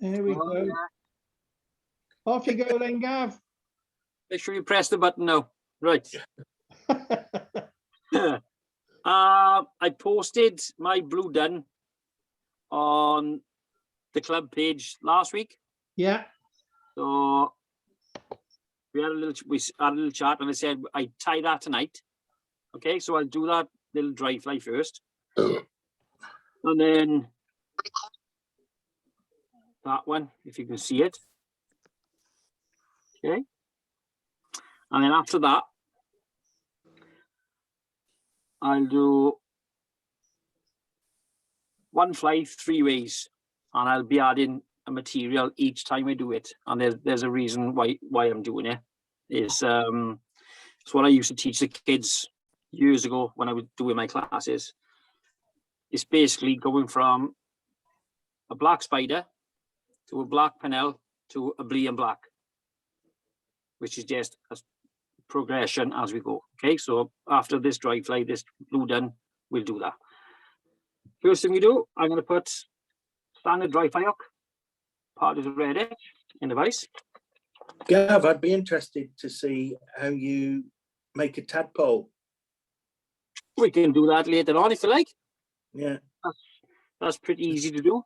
There we go. Yeah. Off you go then, Gav. Make sure you press the button now. Right. I posted my blue done on the club page last week. Yeah. So we had a little chat, and I said I tie that tonight. Okay, so I'll do that little dry fly first, and then that one, if you can see it. Okay, and then after that, I'll do one fly 3 ways, and I'll be adding a material each time I do it. And there's a reason why I'm doing it. It's what I used to teach the kids years ago when I was doing my classes. It's basically going from a black spider to a Black Pennell to a Blae and Black, which is just a progression as we go. Okay, so after this dry fly, this blue done, we'll do that. First thing we do, I'm going to put standard dry fly hook, part of the red edge in the vise. Gav, I'd be interested to see how you make a tadpole. We can do that later on if you like. Yeah, That's pretty easy to do.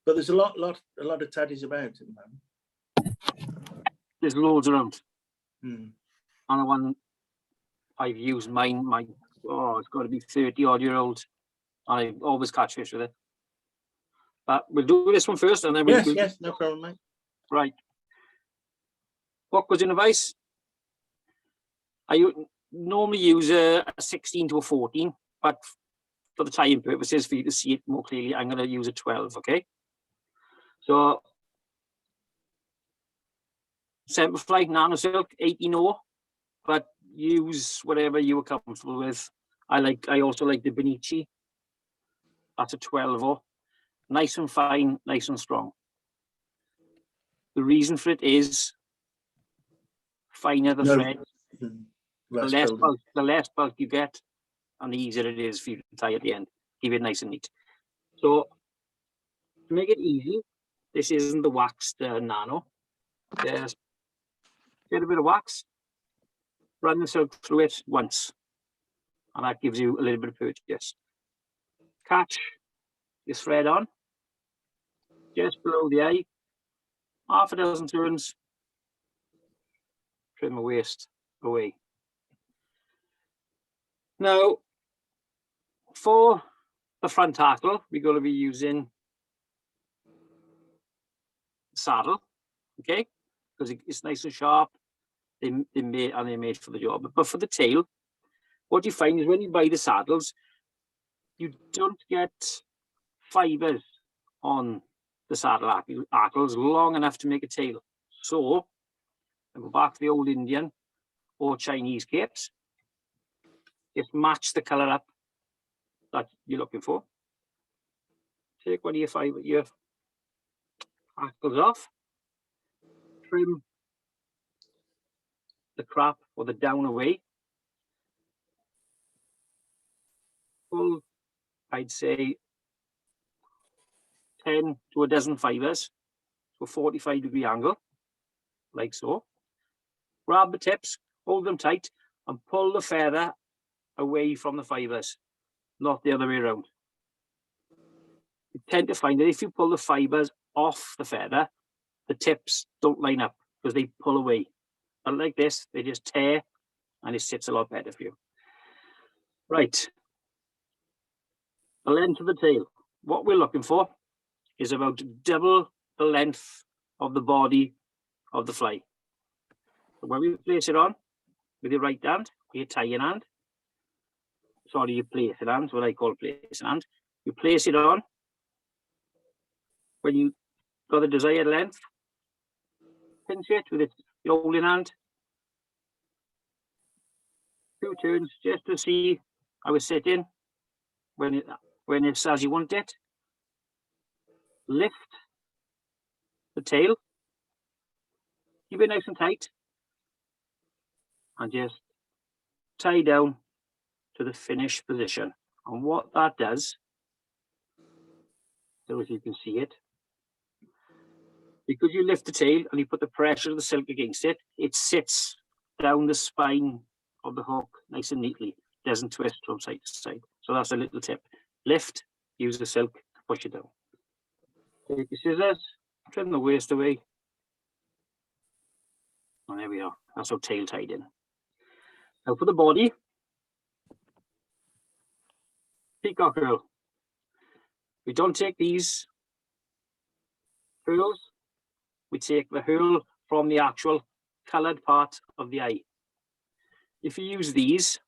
but there's a lot of taddies about at the moment. There's loads around. Hmm. And the one I've used mine, it's got to be 30-odd-year-old. I always catch fish with it. But we'll do this one first, and then we'll... Yes, no problem, mate. Right. What goes in the vise? I normally use a 16 to a 14, but for the tie-in purposes, for you to see it more clearly, I'm going to use a 12, okay? So, Semperfly, Nano Silk, 18-0, but use whatever you were comfortable with. I also like the Benici. That's a 12-0. Nice and fine, nice and strong. The reason for it is finer the thread, the less bulk you get, and the easier it is for you to tie at the end. Keep it nice and neat. So to make it easy, this isn't the waxed nano. Just get a bit of wax, run the silk through it once, and that gives you a little bit of purchase. Catch this thread on, just below the eye, half a dozen turns, trim the waist away. Now, for the front tackle, we're going to be using saddle, okay? Because it's nice and sharp. They're made for the job. But for the tail, what you find is when you buy the saddles, you don't get fibers on the saddle hackles long enough to make a tail. So I go back to the old Indian or Chinese capes. Just match the color up that you're looking for. Take one of your hackles off, trim the crap or the down away. Pull, I'd say 10 to a dozen fibers to a 45-degree angle, like so. Grab the tips, hold them tight, and pull the feather away from the fibers, not the other way around. You tend to find that if you pull the fibers off the feather, the tips don't line up because they pull away. And like this, they just tear, and it sits a lot better for you. Right. The length of the tail. What we're looking for is about double the length of the body of the fly. So when we place it on with your right hand, your tie-in hand, sorry, you place it hand, what I call place hand. You place it on. When you got the desired length, pinch it with your holding hand. 2 turns just to see how it's sitting when it's as you want it. Lift the tail, keep it nice and tight, and just tie down to the finish position. And what that does, so if you can see it, Because you lift the tail and you put the pressure of the silk against it, it sits down the spine of the hook nice and neatly. Doesn't twist from side to side. So that's a little tip. Lift, use the silk to push it down. Take your scissors, trim the waste away. And there we are. That's our tail tied in. Now for the body, peacock herl. We don't take these herls. We take the herl from the actual coloured part of the eye. If you use these,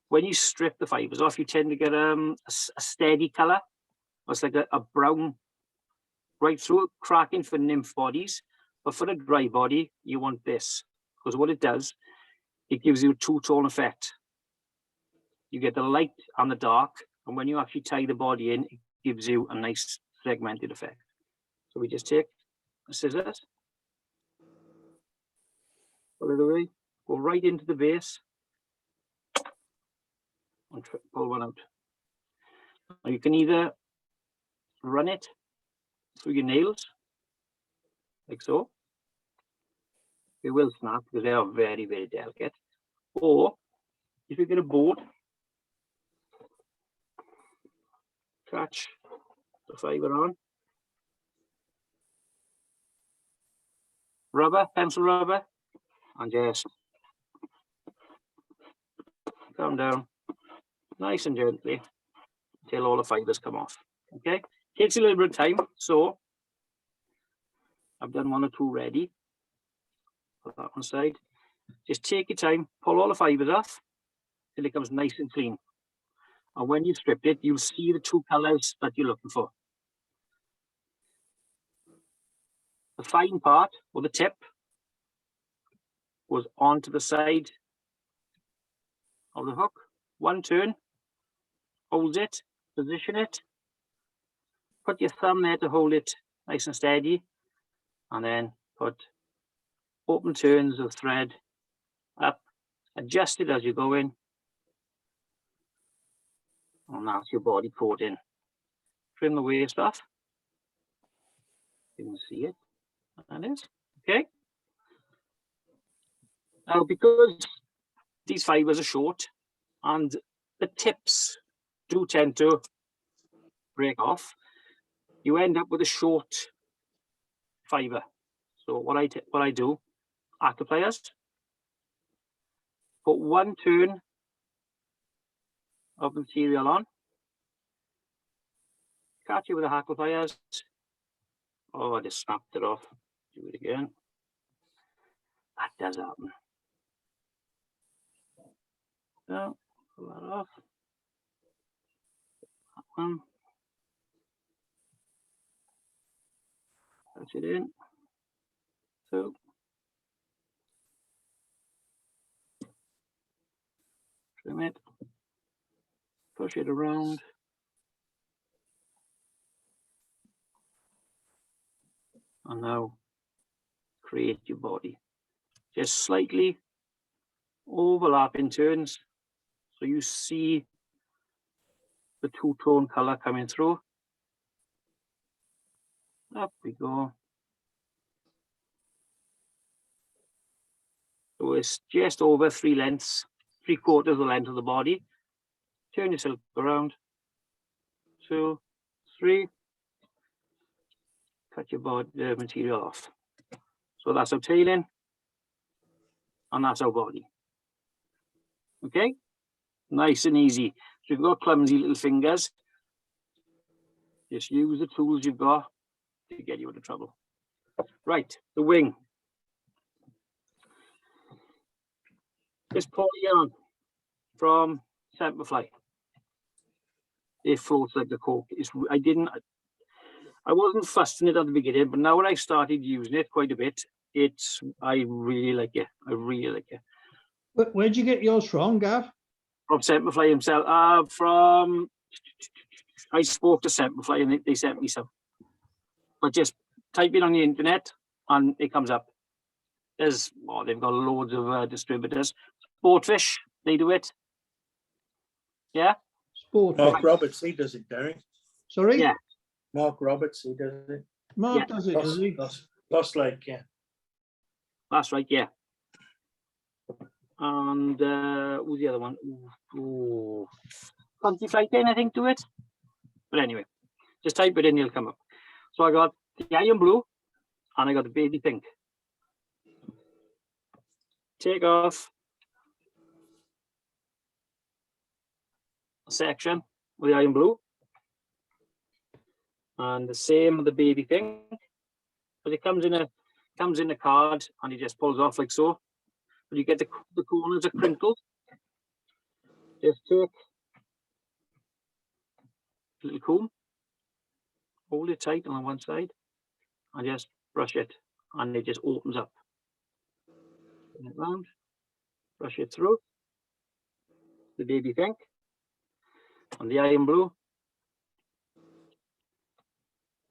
when you strip the fibres off, you tend to get a steady colour. It's like a brown right through, cracking for nymph bodies. But for a dry body, you want this. Because what it does, it gives you a two-tone effect. You get the light and the dark. And when you actually tie the body in, it gives you a nice segmented effect. So we just take the scissors, pull it away, go right into the base, and pull one out. Now you can either run it through your nails, like so. They will snap because they are very, very delicate. Or if you get a board, catch the fibre on. Rubber, pencil rubber, and just come down nice and gently until all the fibres come off. Okay, takes a little bit of time, so I've done one or two ready. Put that one side. Just take your time, pull all the fibres off till it comes nice and clean. And when you strip it, you'll see the two colours that you're looking for. The fine part, or the tip, goes onto the side of the hook. One turn, hold it, position it, put your thumb there to hold it nice and steady, and then put open turns of thread up, adjust it as you go in, and that's your body coat in. Trim the waste off. You can see it. That is okay. Now, because these fibres are short and the tips do tend to break off, you end up with a short fibre. So what I do, hackle pliers, put one turn of material on, catch it with the hackle pliers. Oh, I just snapped it off. Do it again. That does happen. So, pull that off. That one. Touch it in. So, trim it. Push it around. And now create your body. Just slightly overlap in turns so you see the two-tone color coming through. Up we go. So it's just over 3 lengths, 3/4 of the length of the body. Turn yourself around. 2, 3. Cut your body material off. So that's our tailing, and that's our body. Okay, nice and easy. If you've got clumsy little fingers, just use the tools you've got to get you out of trouble. Right, the wing. This poly yarn from Semperfly. It floats like the cork. I wasn't fussing it at the beginning, but now when I started using it quite a bit, I really like it. I really like it. Where'd you get yours from, Gav? From Semperfly himself. I spoke to Semperfly and they sent me some. But just type it on the internet and it comes up. They've got loads of distributors. Sportfish, they do it. Yeah. Sport. Mark Roberts, he does it, Derek. Sorry? Yeah. Mark Roberts, he does it. Mark Yeah. does it, does he? Lost Lake, yeah. That's right, yeah. And who's the other one? Ooh. Fancy flight then, I think, to it. But anyway, just type it in, it'll come up. So I got the iron blue and I got the baby pink. Take off a section with the iron blue. And the same with the baby pink. But it comes in a card and it just pulls off like so. But you get the corners are crinkled. Just take a little comb, hold it tight on one side, and just brush it, and it just opens up. Turn it round, brush it through. The baby pink and the iron blue.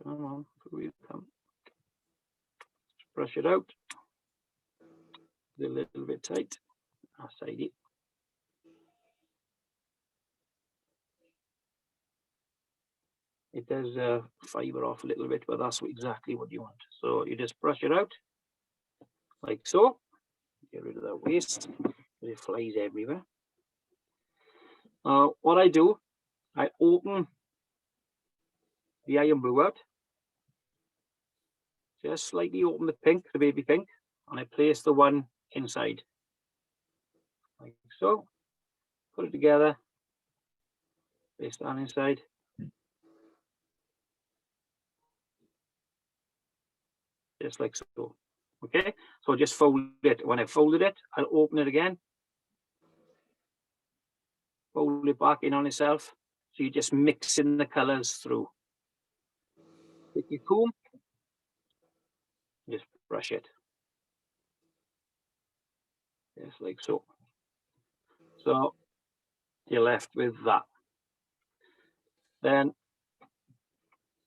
Come on, through you come. Just brush it out. A little bit tight. That's tidy. It does fiber off a little bit, but that's exactly what you want. So you just brush it out like so. Get rid of that waste. It flies everywhere. What I do, I open the iron blue out. Just slightly open the pink, the baby pink, and I place the one inside. Like so. Put it together. Place that inside. Just like so. Okay, so just fold it. When I folded it, I'll open it again. Fold it back in on itself. So you're just mixing the colors through. Take your comb, just brush it. Just like so. So you're left with that. Then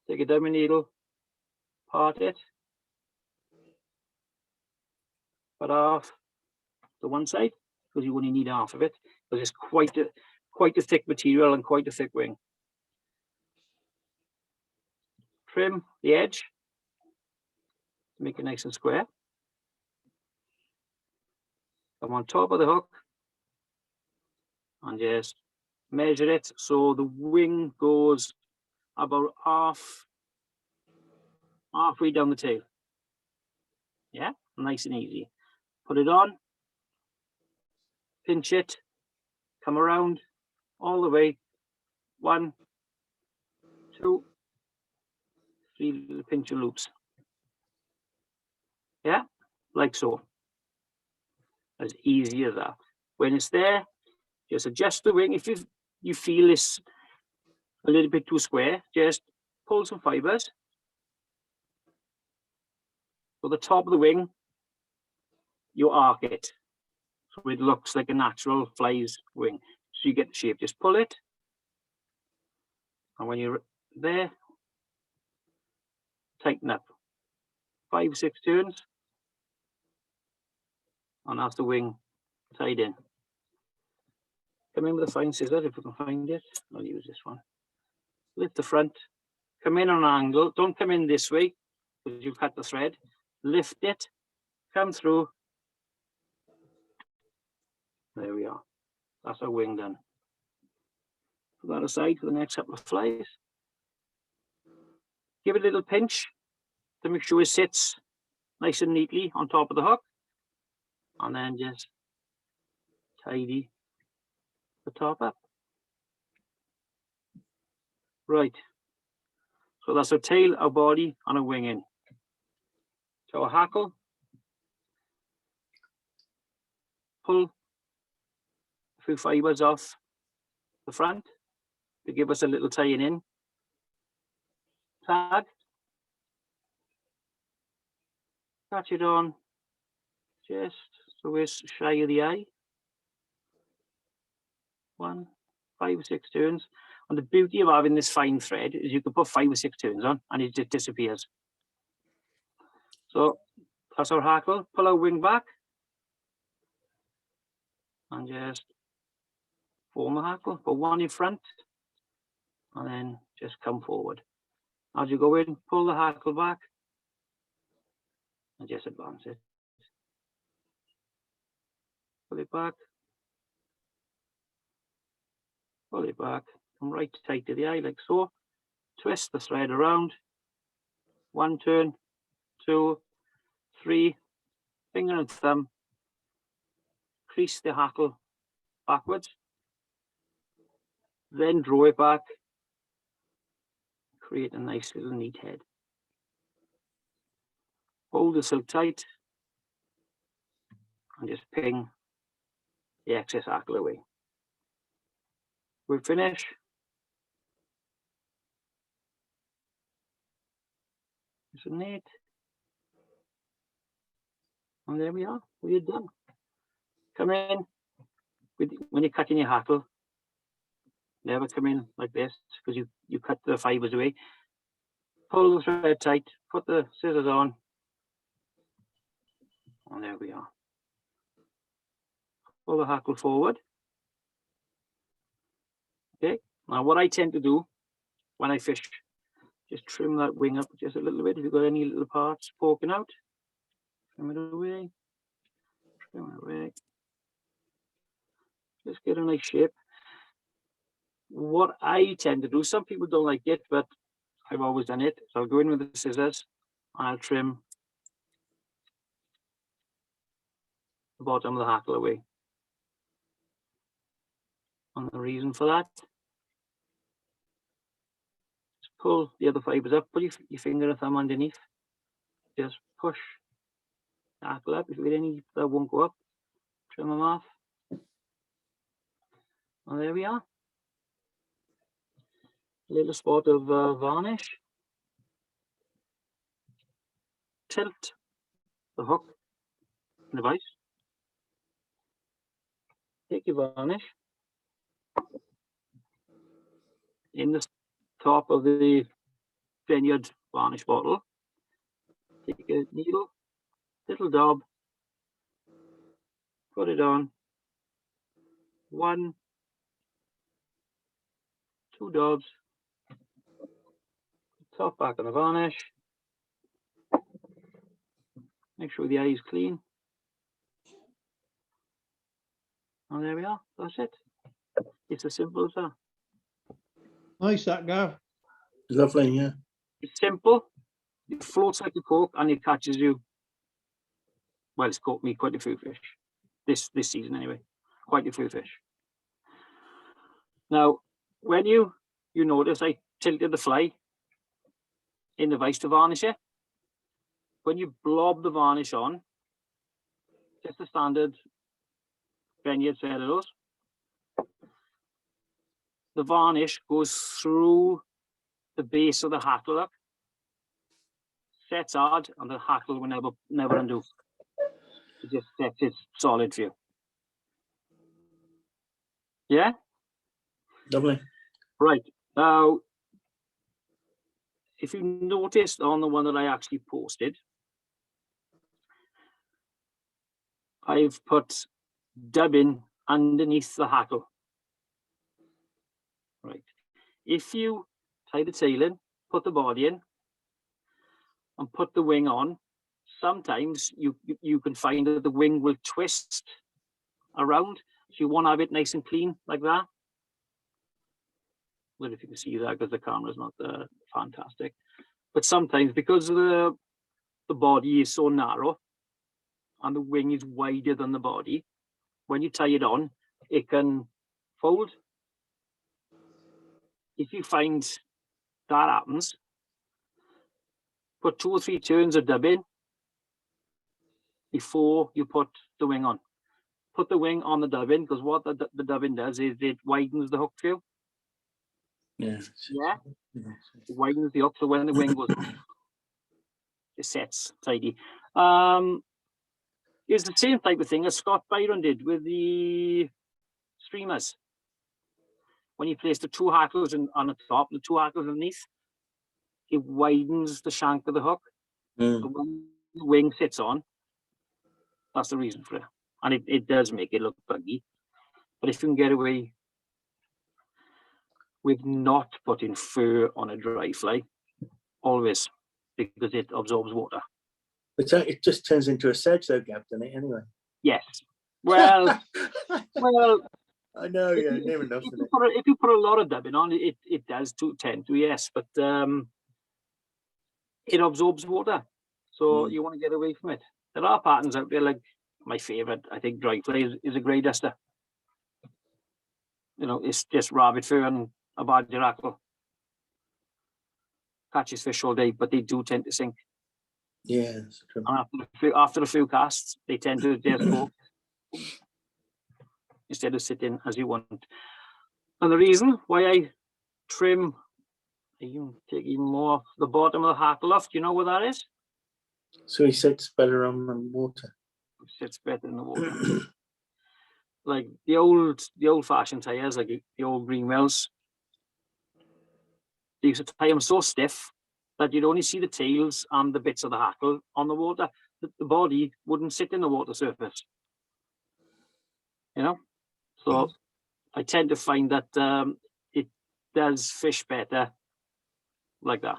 take a dummy needle, part it, cut off the one side, because you only need half of it, because it's quite a thick material and quite a thick wing. Trim the edge to make it nice and square. Come on top of the hook and just measure it so the wing goes about halfway down the tail. Yeah, nice and easy. Put it on, pinch it, come around all the way. 1, 2, 3 little pinch of loops. Yeah, like so. As easy as that. When it's there, just adjust the wing. If you feel this a little bit too square, just pull some fibers. So the top of the wing, you arc it. So it looks like a natural fly's wing. So you get the shape, just pull it. And when you're there, tighten up. 5, 6 turns. And that's the wing tied in. Come in with a fine scissor if we can find it. I'll use this one. Lift the front. Come in on an angle. Don't come in this way because you cut the thread. Lift it. Come through. There we are. That's our wing done. Put that aside for the next couple of flies. Give it a little pinch to make sure it sits nice and neatly on top of the hook. And then just tidy the top up. Right. So that's a tail, a body, and a wing in. So a hackle. Pull a few fibers off the front to give us a little tying in. Tag. Catch it on just so it's shy of the eye. 1, 5 or 6 turns. And the beauty of having this fine thread is you can put 5 or 6 turns on and it just disappears. So that's our hackle. Pull our wing back and just form a hackle. Put one in front and then just come forward. As you go in, pull the hackle back and just advance it. Pull it back. Pull it back. Come right tight to the eye like so. Twist the thread around. 1 turn, 2, 3. Finger and thumb. Crease the hackle backwards. Then draw it back. Create a nice little neat head. Hold the silk tight and just ping the excess hackle away. We'll finish. Isn't it? And there we are. We're done. Come in with, when you're cutting your hackle. Never come in like this because you cut the fibers away. Pull the thread tight. Put the scissors on. And there we are. Pull the hackle forward. Okay. Now what I tend to do when I fish, just trim that wing up just a little bit. If you've got any little parts poking out, trim it away. Trim it away. Just get a nice shape. What I tend to do, some people don't like it, but I've always done it. So I'll go in with the scissors and I'll trim the bottom of the hackle away. And the reason for that, just pull the other fibers up, put your finger and thumb underneath. Just push the hackle up. If you get any that won't go up, trim them off. And there we are. A little spot of varnish. Tilt the hook in the vise. Take your varnish in the top of the vineyard varnish bottle. Take a needle, little daub, put it on. 1, 2 daubs. Top back of the varnish. Make sure the eye is clean. And there we are. That's it. It's as simple as that. Nice that, Gav. Lovely, yeah. It's simple. It floats like a cork and it catches you. Well, it's caught me quite a few fish. This season anyway. Quite a few fish. Now, when you notice I tilted the fly in the vise to varnish it, when you blob the varnish on, just the standard vineyard cellulose, the varnish goes through the base of the hackle up, sets hard, and the hackle will never undo. It just sets it solid for you. Yeah? Lovely. Right. Now, if you noticed on the one that I actually posted, I've put dubbing underneath the hackle. Right. If you tie the tail in, put the body in, and put the wing on, sometimes you can find that the wing will twist around. So you want to have it nice and clean like that. Well, if you can see that because the camera is not fantastic. But sometimes because the body is so narrow and the wing is wider than the body, when you tie it on, it can fold. If you find that happens, put 2 or 3 turns of dubbing before you put the wing on. Put the wing on the dubbing because what the dubbing does is it widens the hook for you. Yeah. Yeah. It widens the hook so when the wing goes on, it sets tidy. It's the same type of thing as Scott Byron did with the streamers. When he placed the 2 hackles on the top, the 2 hackles underneath, it widens the shank of the hook. So when the wing sits on, that's the reason for it. And it does make it look buggy. But if you can get away with not putting fur on a dry fly, always, because it absorbs water. It just turns into a sedge though, Gav, doesn't it, anyway? Yes. Well, well. I know, If yeah, you- near enough, if isn't you it? if you put a lot of dubbing on, it does tend to, yes, but it absorbs water, so you want to get away from it. There are patterns out there, like my favorite, I think, dry fly is a grey duster. You know, it's just rabbit fur and a badger hackle. Catches fish all day, but they do tend to sink. Yeah, that's true. And after a few casts, they tend to just go instead of sitting as you want. And the reason why I trim, I even take even more off the bottom of the hackle off, do you know what that is? So he sits better on the water. It sits better in the water. Like the old fashioned tires, like the old Greenwells, they used to tie them so stiff that you'd only see the tails and the bits of the hackle on the water. The body wouldn't sit in the water surface. You know? So I tend to find that it does fish better like that.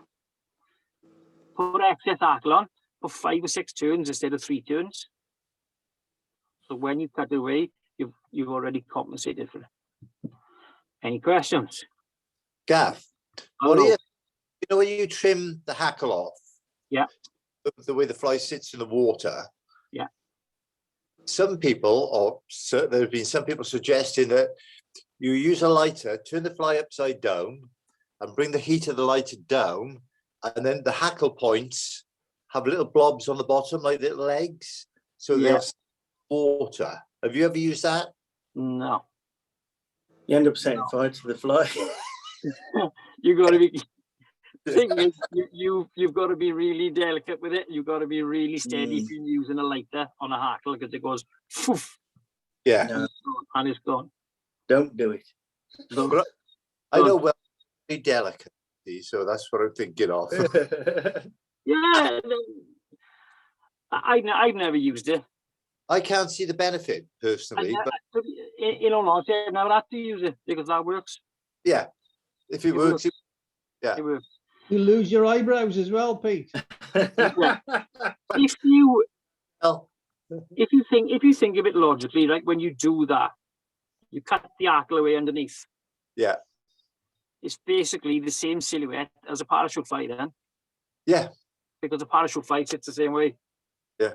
Put excess hackle on, put 5 or 6 turns instead of 3 turns. So when you cut away, you've already compensated for it. Any questions? Gav, what do you know when you trim the hackle off? Yeah. The way the fly sits in the water. Yeah. Some people, or there have been some people suggesting that you use a lighter, turn the fly upside down, and bring the heat of the lighter down, and then the hackle points have little blobs on the bottom, like little legs, so they'll water. Have you ever used that? No. You end up setting fire to the fly. You got to be. The thing is, you've got to be really delicate with it. You've got to be really steady if you're using a lighter on a hackle, because it goes, poof, Yeah. No, and it's gone. don't do it. But I know well, very delicate, so that's what I'm thinking of. Yeah, I've never used it. I can't see the benefit personally, but In all honesty, I've never had to use it because that works. yeah, if it works, It works. You lose your eyebrows as well, Pete. If you well, if you think of it logically, like when you do that, you cut the hackle away underneath. yeah, It's basically the same silhouette as a parachute fly then, yeah, because a parachute fly sits the same way. yeah,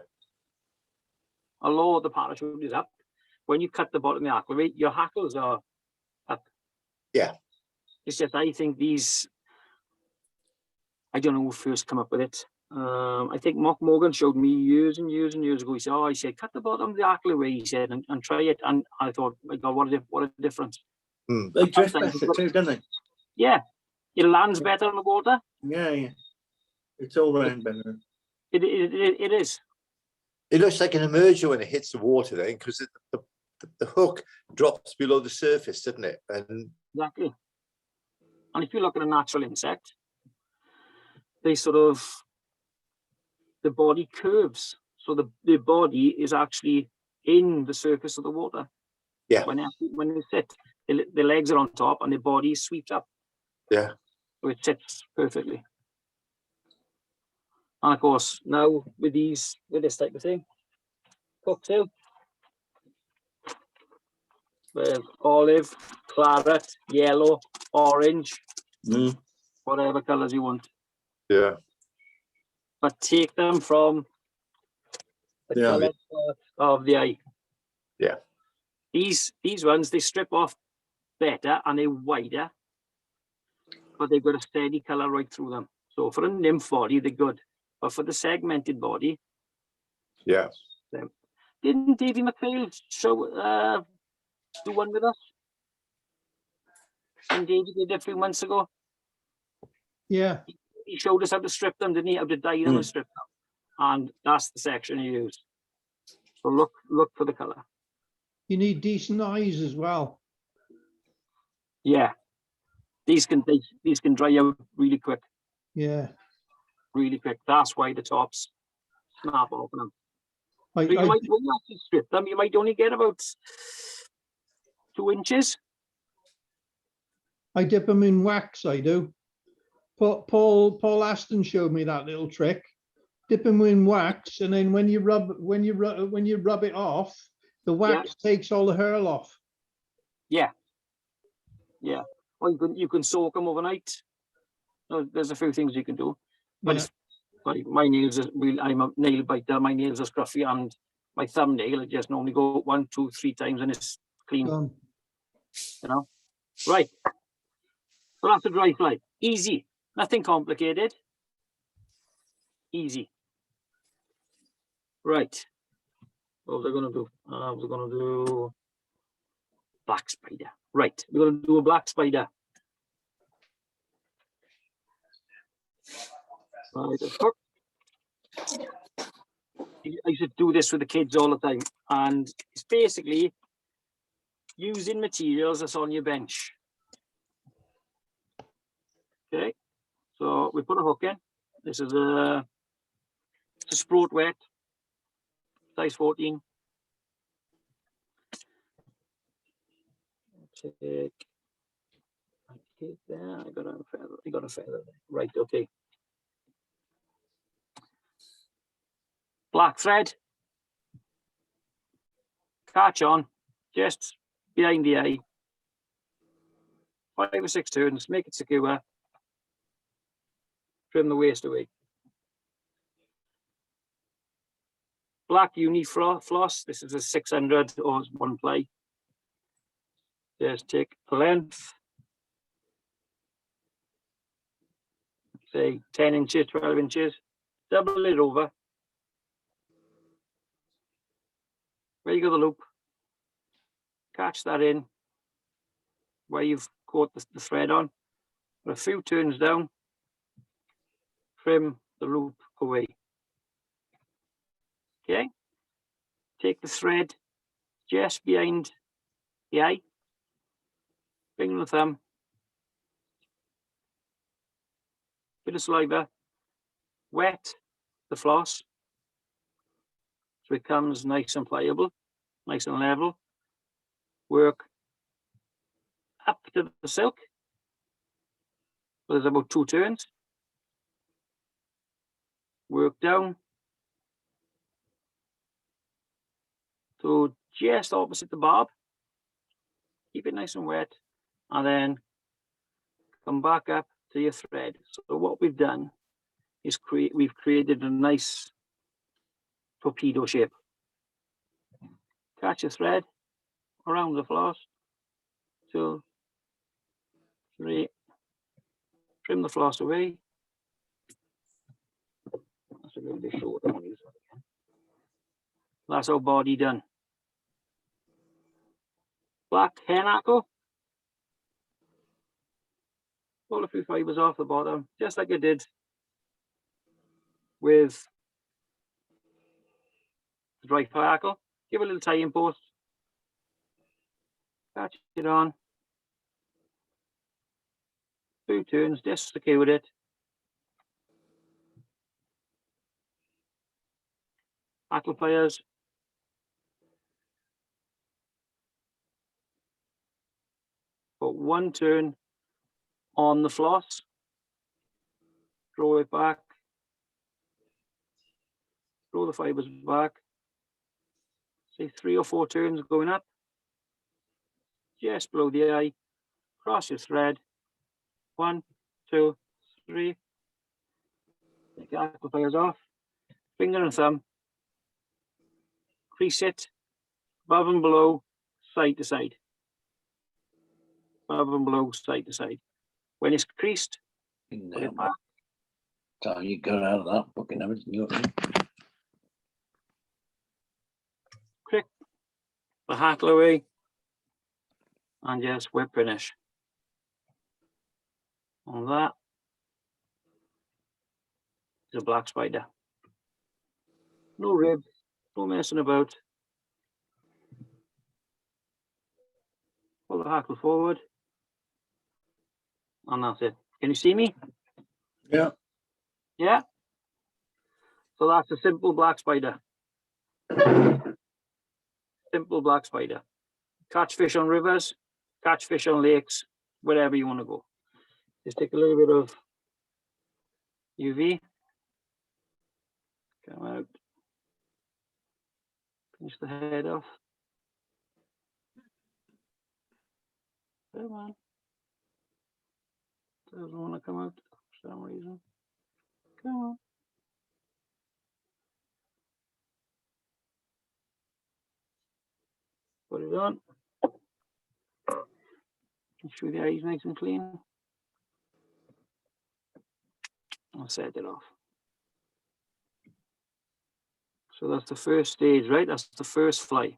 Although the parachute is up, when you cut the bottom of the hackle away, your hackles are up. yeah. It's just, I think these, I don't know who first come up with it. I think Mark Morgan showed me years and years and years ago. He said, cut the bottom of the hackle away, he said, and try it. And I thought, my God, what a difference. They drift better too, don't they? Yeah, it lands better on the water. Yeah, yeah. It's all round better. It is. It looks like an emerger when it hits the water then, because the hook drops below the surface, doesn't it? And Exactly. And if you look at a natural insect, they sort of, the body curves. So the body is actually in the surface of the water. yeah, When they sit, the legs are on top and the body sweeps up. yeah, So it sits perfectly. And of course, now with this type of thing, cocktail, with olive, claret, yellow, orange, whatever colors you want. yeah, But take them from the color of the eye. yeah, These ones, they strip off better and they're wider, but they've got a steady color right through them. So for a nymph body, they're good. But for the segmented body, yeah. didn't Davy McPhail show do one with us? And Davy did a few months ago. Yeah. He showed us how to strip them, didn't he? How to dye them and strip them. And that's the section he used. So look for the color. You need decent eyes as well. Yeah. These can dry out really quick. Yeah. Really quick. That's why the tops snap off them. I, So when you actually strip them, you might only get about 2 inches. I dip them in wax, I do. Paul Aston showed me that little trick. Dip them in wax, and then when you rub it off, the wax takes all the hurl off. Yeah. Or you can soak them overnight. No, there's a few things you can do. But Yeah. it's, like, my nails are I'm a nail biter, my nails are scruffy, and my thumbnail, I just normally go 1, 2, 3 times and it's clean, Done. you know. Right. So that's a dry fly. Easy. Nothing complicated. Easy. Right. What was I going to do? I was going to do black spider. Right. We're going to do a black spider. Right. I used to do this with the kids all the time. And it's basically using materials that's on your bench. Okay. So we put a hook in. This is a Sprout wet, size 14. Take there. I got a feather. There. Right, okay. Black thread. Catch on, just behind the eye. 5 or 6 turns, make it secure. Trim the waste away. Black uni floss. This is a 600 or 1 ply. Just take a length, say 10 inches, 12 inches, double it over. Where you got the loop, catch that in where you've caught the thread on. Put a few turns down, trim the loop away. Okay, take the thread just behind the eye, finger and thumb, bit of saliva, wet the floss so it comes nice and pliable, nice and level. Work up to the silk. So there's about 2 turns. Work down to just opposite the barb. Keep it nice and wet, and then come back up to your thread. So what we've done is we've created a nice torpedo shape. Catch a thread around the floss. 2, 3. Trim the floss away. That's a little bit short. That's our body done. Black hair knuckle. Pull a few fibers off the bottom, just like I did with the dry fly hackle. Give a little tie-in post. Catch it on. 2 turns, just secure it. Hackle pliers. Put 1 turn on the floss. Throw it back. Throw the fibers back. Say 3 or 4 turns going up. Just below the eye. Cross your thread. 1, 2, 3. Take the hackle pliers off. Finger and thumb. Crease it above and below, side to side. Above and below, side to side. When it's creased, put it back. So you got out of that fucking everything. Click the hackle away, and just whip finish. On that is a black spider. No ribs, no messing about. Pull the hackle forward, and that's it. Can you see me? Yeah. Yeah. So that's a simple black spider. Simple black spider. Catch fish on rivers, catch fish on lakes, wherever you want to go. Just take a little bit of UV. Come out. Pinch the head off. Come on. Doesn't want to come out for some reason. Come on. Put it on. Make sure the eyes nice and clean. I'll set it off. So that's the first stage, right? That's the first fly.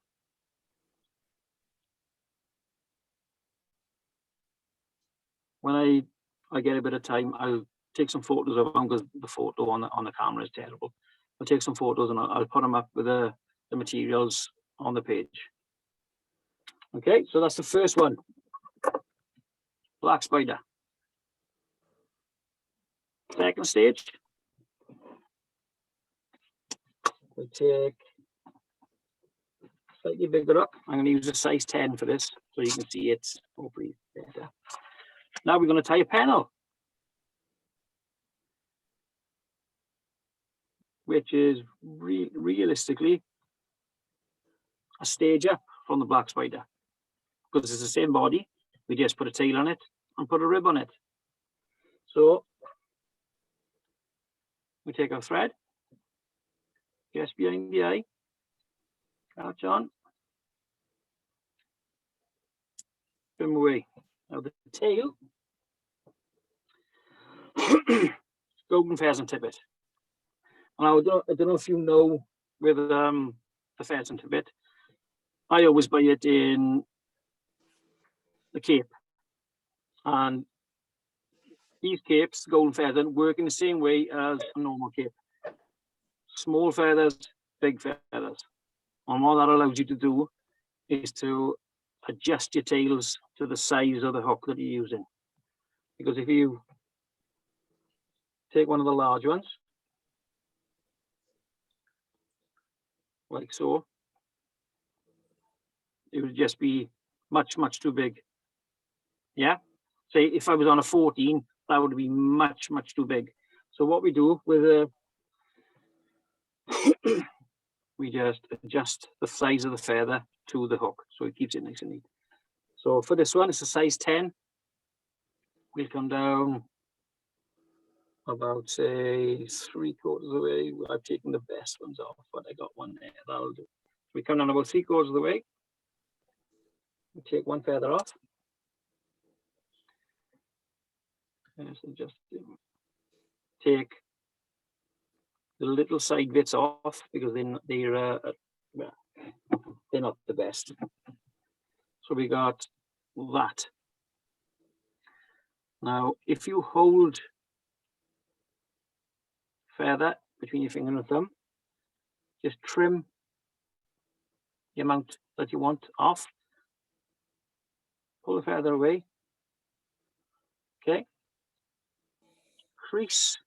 When I get a bit of time, I'll take some photos of them because the photo on the camera is terrible. I'll take some photos and I'll put them up with the materials on the page. Okay, so that's the first one. Black spider. Second stage. We take slightly bigger up. I'm going to use a size 10 for this so you can see it hopefully better. Now we're going to tie a pennel, which is realistically a stage up from the black spider because it's the same body. We just put a tail on it and put a rib on it. So we take our thread, just behind the eye, catch on, trim away. Now the tail, golden pheasant tippet. And I don't know if you know with the pheasant tippet, I always buy it in the Cape. And these capes, golden pheasant, work in the same way as a normal cape. Small feathers, big feathers. And what that allows you to do is to adjust your tails to the size of the hook that you're using. Because if you take one of the large ones, like so, it would just be much, much too big. Yeah? Say if I was on a 14, that would be much, much too big. So what we do with a we just adjust the size of the feather to the hook so it keeps it nice and neat. So for this one, it's a size 10. We'll come down about say 3/4 of the way. I've taken the best ones off, but I got one there. That'll do. We come down about 3/4 of the way. We take one feather off. And just take the little side bits off because they're not the best. So we got that. Now, if you hold feather between your finger and thumb, just trim the amount that you want off. Pull the feather away. Okay. Crease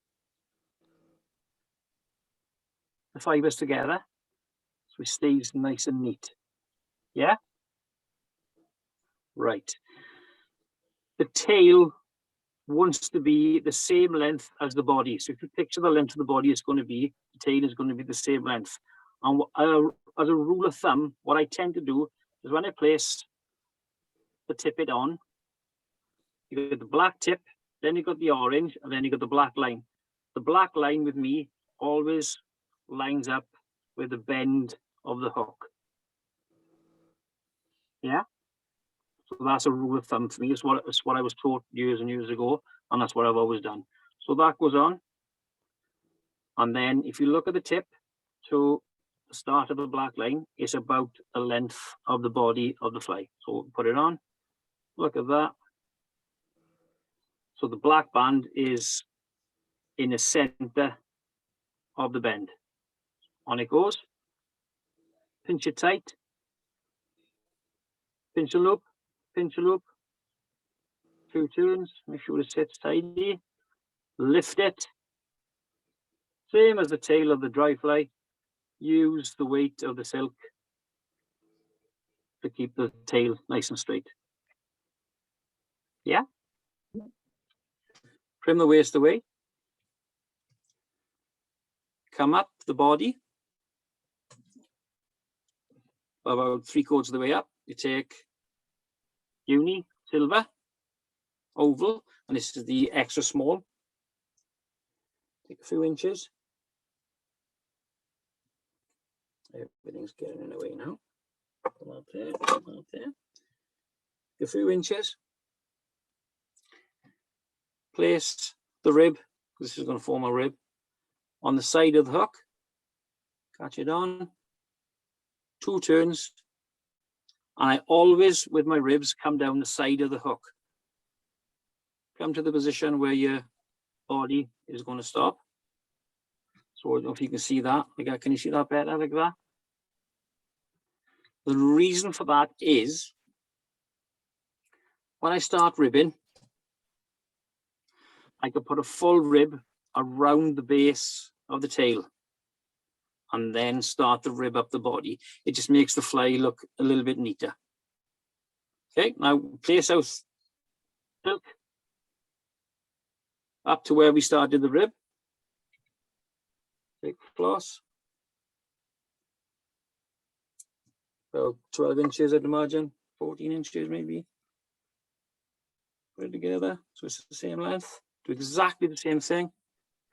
the fibers together so it stays nice and neat. Yeah? Right. The tail wants to be the same length as the body. So if you picture the length of the body, it's going to be, the tail is going to be the same length. And as a rule of thumb, what I tend to do is when I place the tippet on, you get the black tip, then you got the orange, and then you got the black line. The black line with me always lines up with the bend of the hook. Yeah? So that's a rule of thumb for me. It's what I was taught years and years ago, and that's what I've always done. So that goes on. And then if you look at the tip to the start of the black line, it's about the length of the body of the fly. So put it on. Look at that. So the black band is in the center of the bend. On it goes. Pinch it tight. Pinch a loop. Pinch a loop. 2 turns. Make sure it sits tidy. Lift it. Same as the tail of the dry fly. Use the weight of the silk to keep the tail nice and straight. Yeah? Trim the waist away. come up the body, about 3/4 of the way up. You take uni silver oval, and this is the extra small. Take a few inches. Everything's getting in the way now. Come up there, come up there. A few inches. Place the rib, this is going to form a rib, on the side of the hook. Catch it on. 2 turns. And I always, with my ribs, come down the side of the hook. Come to the position where your body is going to stop. So I don't know if you can see that. Can you see that better like that? The reason for that is when I start ribbing, I could put a full rib around the base of the tail and then start the rib up the body. It just makes the fly look a little bit neater. Okay, now place out silk up to where we started the rib. Take floss. About 12 inches, I'd imagine, 14 inches maybe. Put it together, so it's the same length. Do exactly the same thing.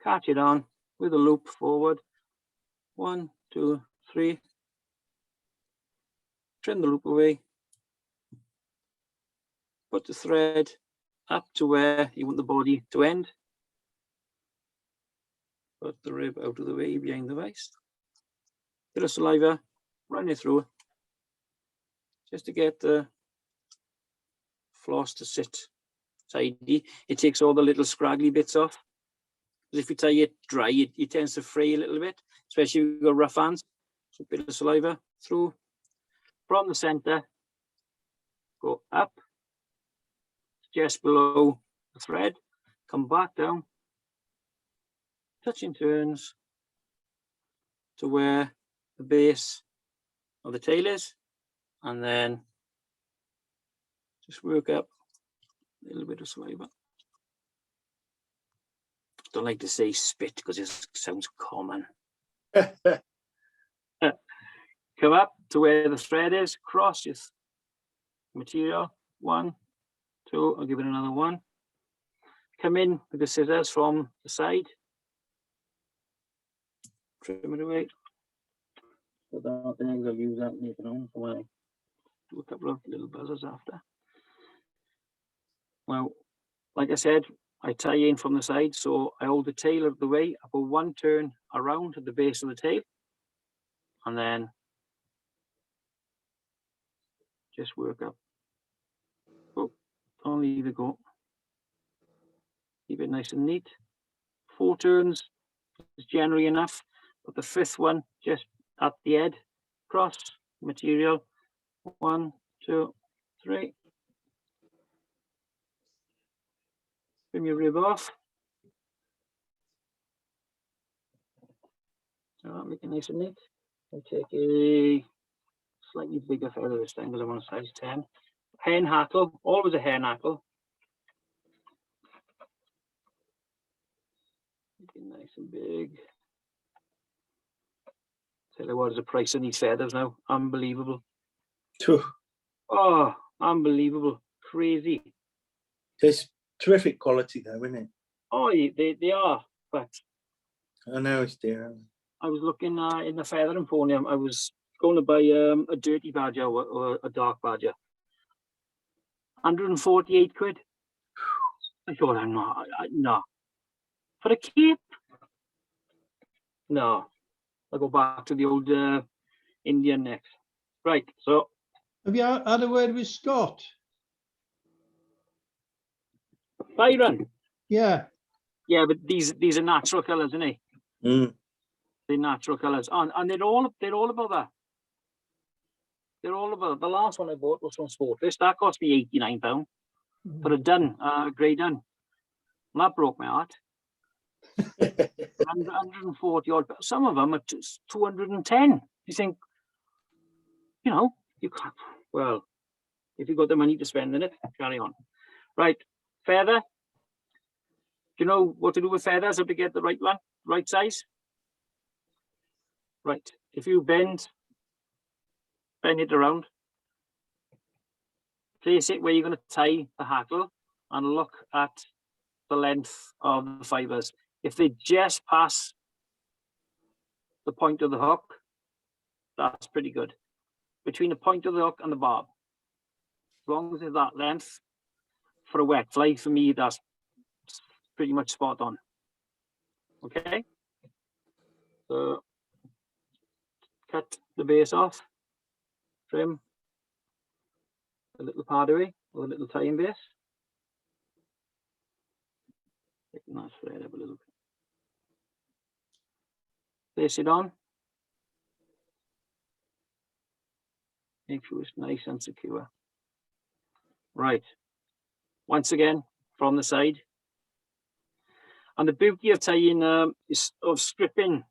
Catch it on with a loop forward. 1, 2, 3. Trim the loop away. Put the thread up to where you want the body to end. Put the rib out of the way behind the waist. Bit of saliva, run it through. Just to get the floss to sit tidy. It takes all the little scraggly bits off. Because if you tie it dry, it tends to fray a little bit, especially if you've got rough hands. So a bit of saliva through. From the center, go up, just below the thread, come back down, touching turns to where the base of the tail is, and then just work up a little bit of saliva. Don't like to say spit because it sounds common. Come up to where the thread is, cross your material, 1, 2, I'll give it another 1. Come in with the scissors from the side. Trim it away. Put that there, I'll use that later on for when I do a couple of little buzzers after. Well, like I said, I tie in from the side, so I hold the tail of the way, I put 1 turn around at the base of the tail, and then just work up. Oh, don't leave it go. Keep it nice and neat. 4 turns is generally enough, but the 5th one just at the head, cross material, 1, 2, 3. Trim your rib off. So make it nice and neat. I take a slightly bigger feather this time because I want a size 10. Hen hackle, always a hen hackle. Make it nice and big. Tell you what is the price on these feathers now? Unbelievable. Oh, unbelievable. Crazy. There's terrific quality though, isn't it? Oh, they are. But I know it's dear. I was looking in the feather emporium. I was going to buy a dirty badger or a dark badger. 148 quid. I thought, I'm not, no. For a cape? No. I'll go back to the old Indian next. Right, so. Have you had a word with Scott? Byron? Yeah. Yeah, but these are natural colours, isn't they? Mm. They're natural colours. And they're all about that. They're all about the last one I bought was from Sportless. That cost me £89 for a dun, grey dun. And that broke my heart. 140 odd. Some of them are 210. You think, you know, you can't. Well, if you've got the money to spend in it, carry on. Right, feather. Do you know what to do with feathers? How to get the right one, right size? Right, if you bend it around, place it where you're going to tie the hackle and look at the length of the fibers. If they just pass the point of the hook, that's pretty good. Between the point of the hook and the barb, as long as it's that length, for a wet fly, for me, that's pretty much spot on. Okay, so cut the base off, trim a little part away, or a little tying base. Taking that thread up a little bit. Place it on. Make sure it's nice and secure. Right. Once again, from the side. And the beauty of tying is of stripping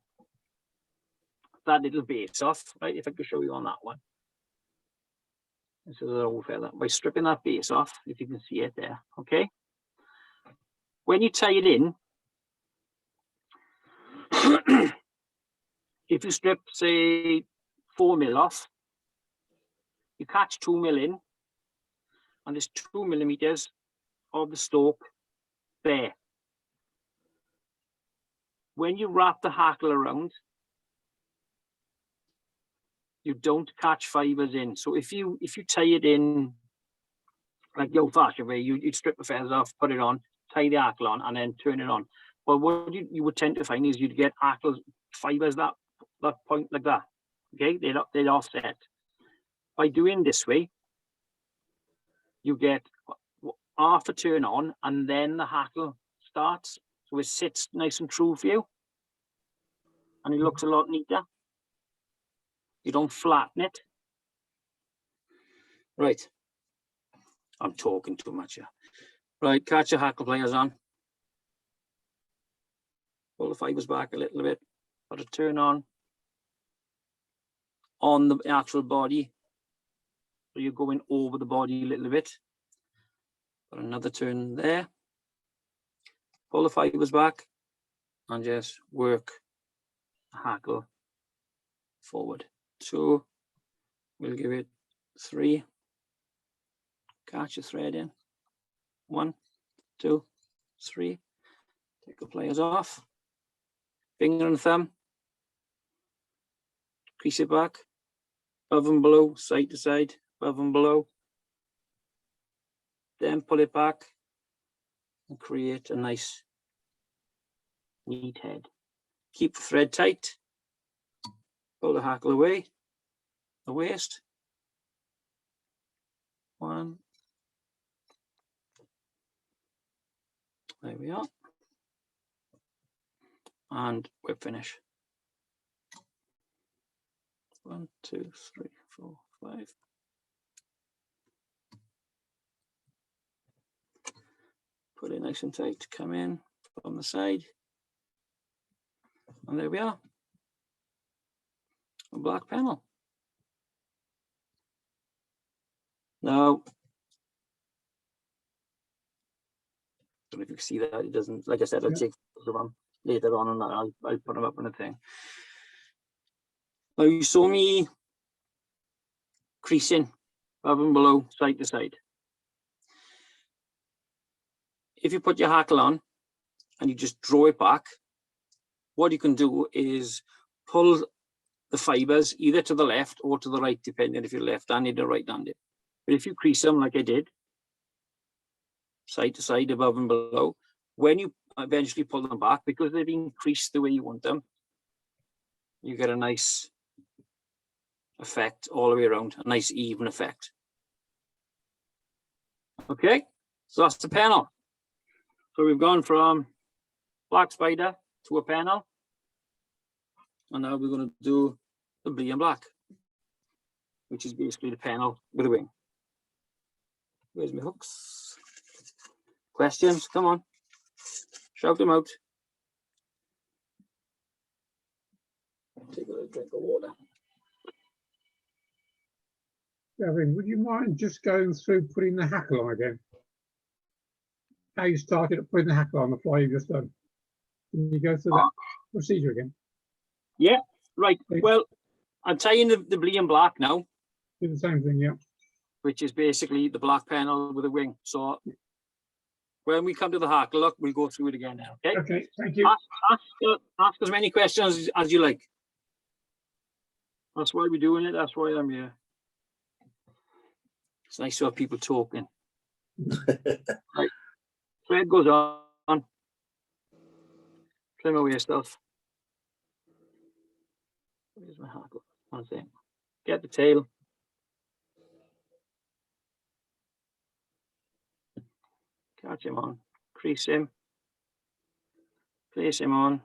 that little base off, right? If I could show you on that one. This is an old feather. By stripping that base off, if you can see it there, okay? When you tie it in, if you strip, say, 4 mil off, you catch 2 mil in, and there's 2 millimeters of the stalk there. When you wrap the hackle around, you don't catch fibers in. So if you tie it in like the old-fashioned way, you'd strip the feathers off, put it on, tie the hackle on, and then turn it on. But what you would tend to find is you'd get hackle fibers that point like that. Okay, they'd offset. By doing this way, you get half a turn on, and then the hackle starts, so it sits nice and true for you, and it looks a lot neater. You don't flatten it. Right. I'm talking too much here. Right, catch your hackle pliers on. Pull the fibers back a little bit. Put a turn on the actual body. So you're going over the body a little bit. Put another turn there. Pull the fibers back and just work the hackle forward. 2, we'll give it 3. Catch your thread in. 1, 2, 3. Take the pliers off. Finger and thumb. Crease it back. Above and below, side to side, above and below. Then pull it back and create a nice, neat head. Keep the thread tight. Pull the hackle away, the waist. 1. There we are. And whip finish. 1, 2, 3, 4, 5. Put it nice and tight. Come in from the side. And there we are. A Black Pennell. Now, I don't know if you can see that. It doesn't, like I said, I'll take them later on, and I'll put them up on a thing. Now, you saw me creasing above and below, side to side. If you put your hackle on and you just draw it back, what you can do is pull the fibers either to the left or to the right, depending if you're left-handed or right-handed. But if you crease them like I did, side to side, above and below, when you eventually pull them back, because they've been creased the way you want them, you get a nice effect all the way around, a nice even effect. Okay, so that's the Pennell. So we've gone from black spider to a Pennell, and now we're going to do the Blae and Black, which is basically the Pennell with a wing. Where's my hooks? Questions? Come on, shout them out. Take a little drink of water. Gavin, would you mind just going through putting the hackle on again? How you started at putting the hackle on the fly you've just done. Can you go through that procedure again? Yeah, Right, well, I'm tying the Blae and Black now, Do the same thing, yeah. which is basically the Black Pennell with a wing. So when we come to the hackle, look, we'll go through it again now, okay? Okay, thank you. Ask as many questions as you like. That's why we're doing it. That's why I'm here. It's nice to have people talking. Right. Thread goes on. Trim away stuff. Where's my hackle? One thing. Get the tail. Catch him on. Crease him. Place him on.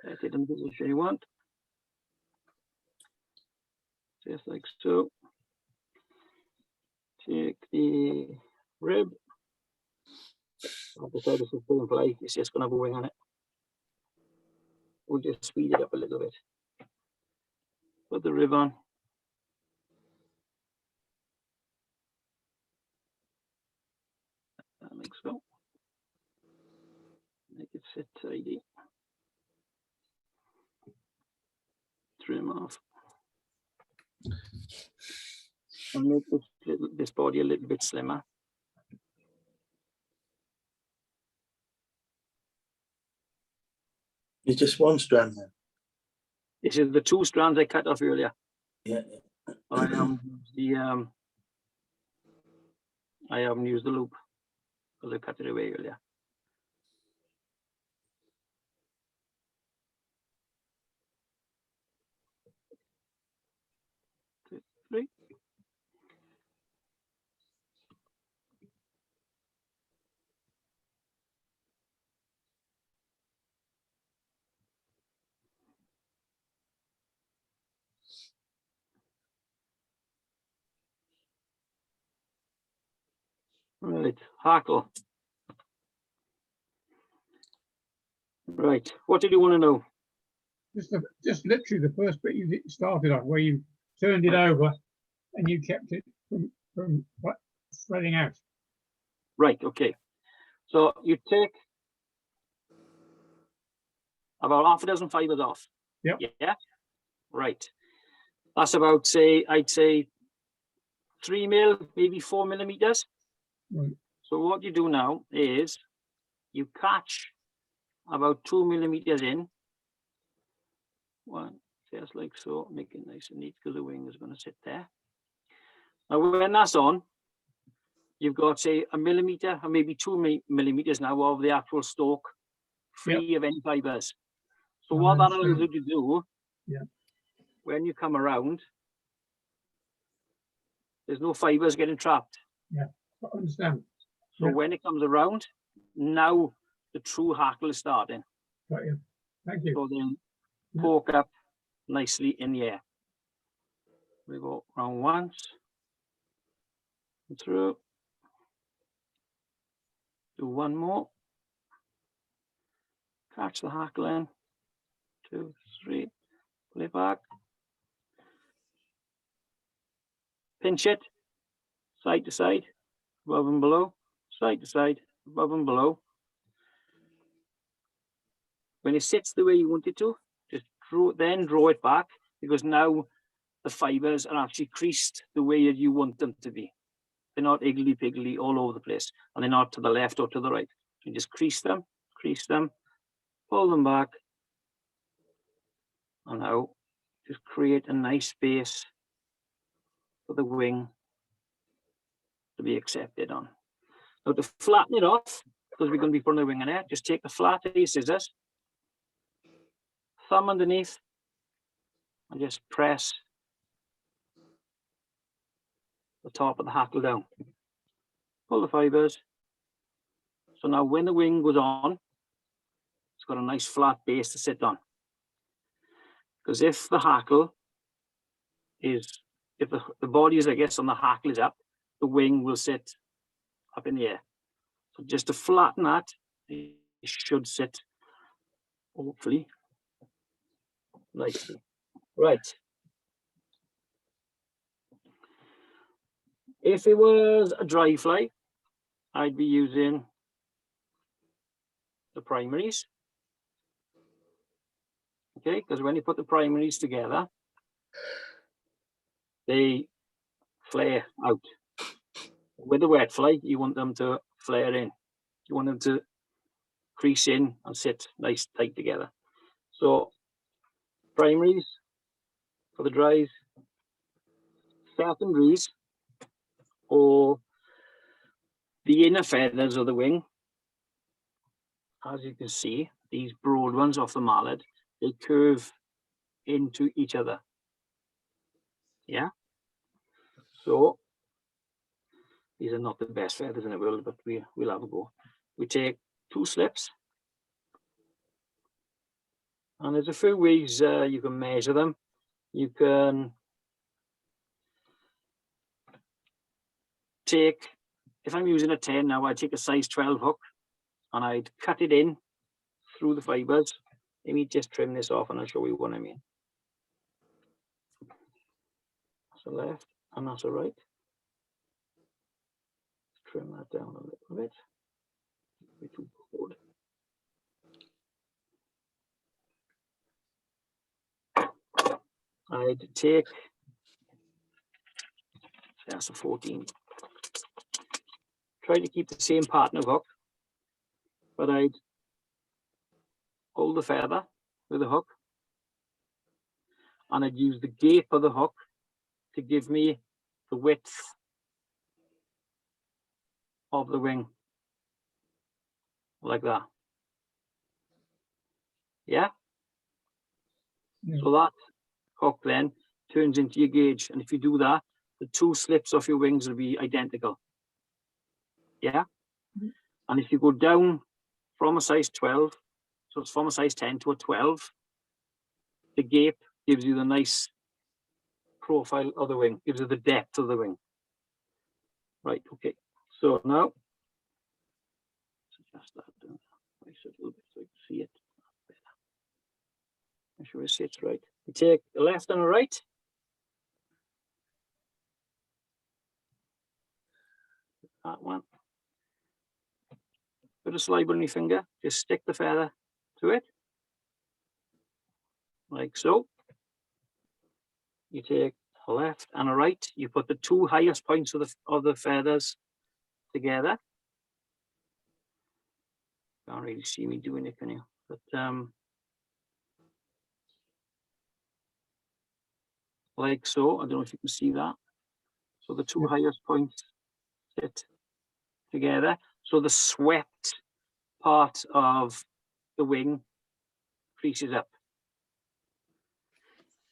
Set it in the position you want. Just like so. Take the rib. Like I said, this is full play. It's just going to have a wing on it. We'll just speed it up a little bit. Put the rib on. Like so. Make it sit tidy. Trim off. And make this body a little bit slimmer. It's just one strand then. This is the 2 strands I cut off earlier. Yeah. I haven't used the loop because I cut it away earlier. Two, three. Right, hackle. Right, what did you want to know? Just literally the first bit you started off, where you turned it over and you kept it from what, spreading out. Right, okay. So you take about half a dozen fibers off. Yep. Yeah. Right. That's about, say, I'd say 3 mil, maybe 4 millimeters. Right. So what you do now is you catch about 2 millimeters in. One, just like so, make it nice and neat because the wing is going to sit there. Now when that's on, you've got, say, 1 millimeter or maybe 2 millimeters now of the actual stalk free of any fibers. So what that allows you to do, when you come around, there's no fibers getting trapped. Yeah, I understand. So when it comes around, now the true hackle is starting. Got you. Thank you. So then poke up nicely in the air. We go round once, through, do one more, catch the hackle in, 2, 3, pull it back, pinch it, side to side, above and below, side to side, above and below. When it sits the way you want it to, just draw it back, because now the fibers are actually creased the way that you want them to be. They're not iggly-piggly all over the place, and they're not to the left or to the right. You just crease them, pull them back, and now just create a nice base for the wing to be accepted on. Now to flatten it off, because we're going to be putting the wing in there, just take the flat of your scissors, thumb underneath, and just press the top of the hackle down. Pull the fibers. So now when the wing goes on, it's got a nice flat base to sit on. Because if the hackle is, if the body is, I guess, on the hackle is up, the wing will sit up in the air. So just to flatten that, it should sit, hopefully, nicely. Right. If it was a dry fly, I'd be using the primaries. Okay, because when you put the primaries together, they flare out. With the wet fly, you want them to flare in. You want them to crease in and sit nice tight together. So primaries for the dries, secondaries, or the inner feathers of the wing. As you can see, these broad ones off the mallard, they curve into each other. Yeah. So these are not the best feathers in the world, but we'll have a go. We take 2 slips, and there's a few ways you can measure them. You can take, if I'm using a 10 now, I'd take a size 12 hook and I'd cut it in through the fibers. Let me just trim this off and I'll show you what I mean. That's a left and that's a right. Trim that down a little bit. Too broad. I'd take, that's a 14. Try to keep the same pattern of hook, but I'd hold the feather with the hook and I'd use the gape of the hook to give me the width of the wing, like that. Yeah? Yeah. So that hook then turns into your gauge, and if you do that, the 2 slips off your wings will be identical. Yeah? Mhm. And if you go down from a size 12, so it's from a size 10 to a 12, the gape gives you the nice profile of the wing, gives you the depth of the wing. Right, okay. So now, let's adjust that down a little bit so you can see it better. Make sure it sits right. You take a left and a right. That one. Put a slide on your finger, just stick the feather to it, like so. You take a left and a right, you put the 2 highest points of the feathers together. Can't really see me doing it, can you? But like so, I don't know if you can see that. So the 2 highest points sit together. So the swept part of the wing creases up.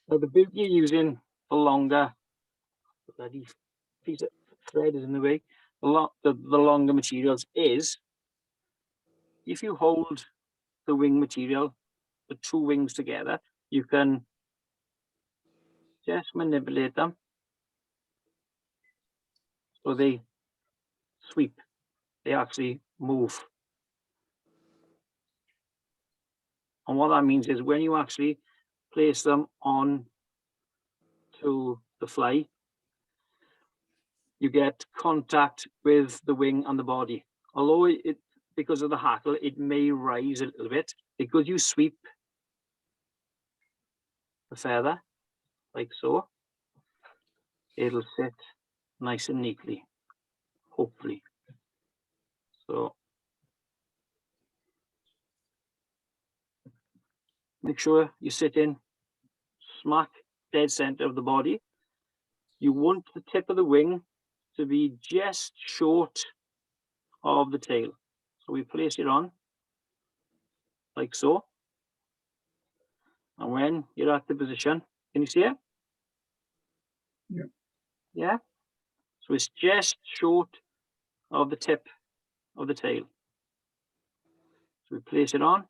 Now the bit you're using, the longer, bloody piece of thread is in the way, the longer materials is, if you hold the wing material, the 2 wings together, you can just manipulate them so they sweep, they actually move. And what that means is when you actually place them on to the fly, you get contact with the wing and the body. Although it, because of the hackle, it may rise a little bit, because you sweep the feather like so, it'll sit nice and neatly, hopefully. So make sure you sit in smack dead center of the body. You want the tip of the wing to be just short of the tail. So we place it on like so. And when you're at the position, can you see it? Yeah. Yeah. So it's just short of the tip of the tail. So we place it on.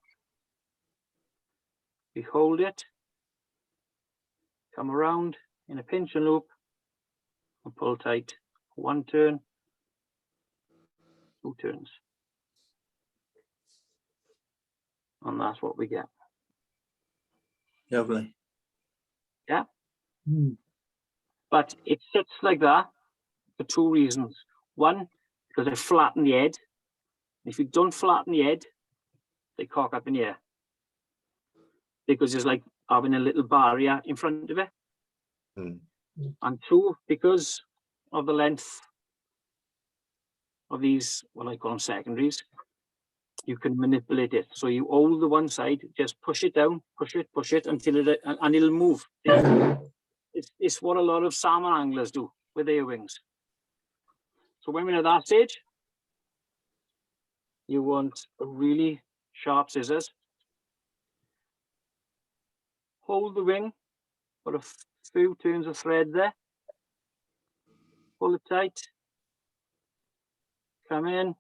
We hold it. Come around in a pinch and loop and pull tight. 1 turn, 2 turns. And that's what we get. Lovely. Yeah. Mm. But it sits like that for 2 reasons. One, because I flatten the head. If you don't flatten the head, they cock up in the air. Because it's like having a little barrier in front of it. Hmm. And two, because of the length of these, what I call them secondaries, you can manipulate it. So you hold the one side, just push it down, push it until and it'll move. It's what a lot of salmon anglers do with their wings. So when we're at that stage, you want a really sharp scissors. Hold the wing, put a few turns of thread there. Pull it tight. Come in.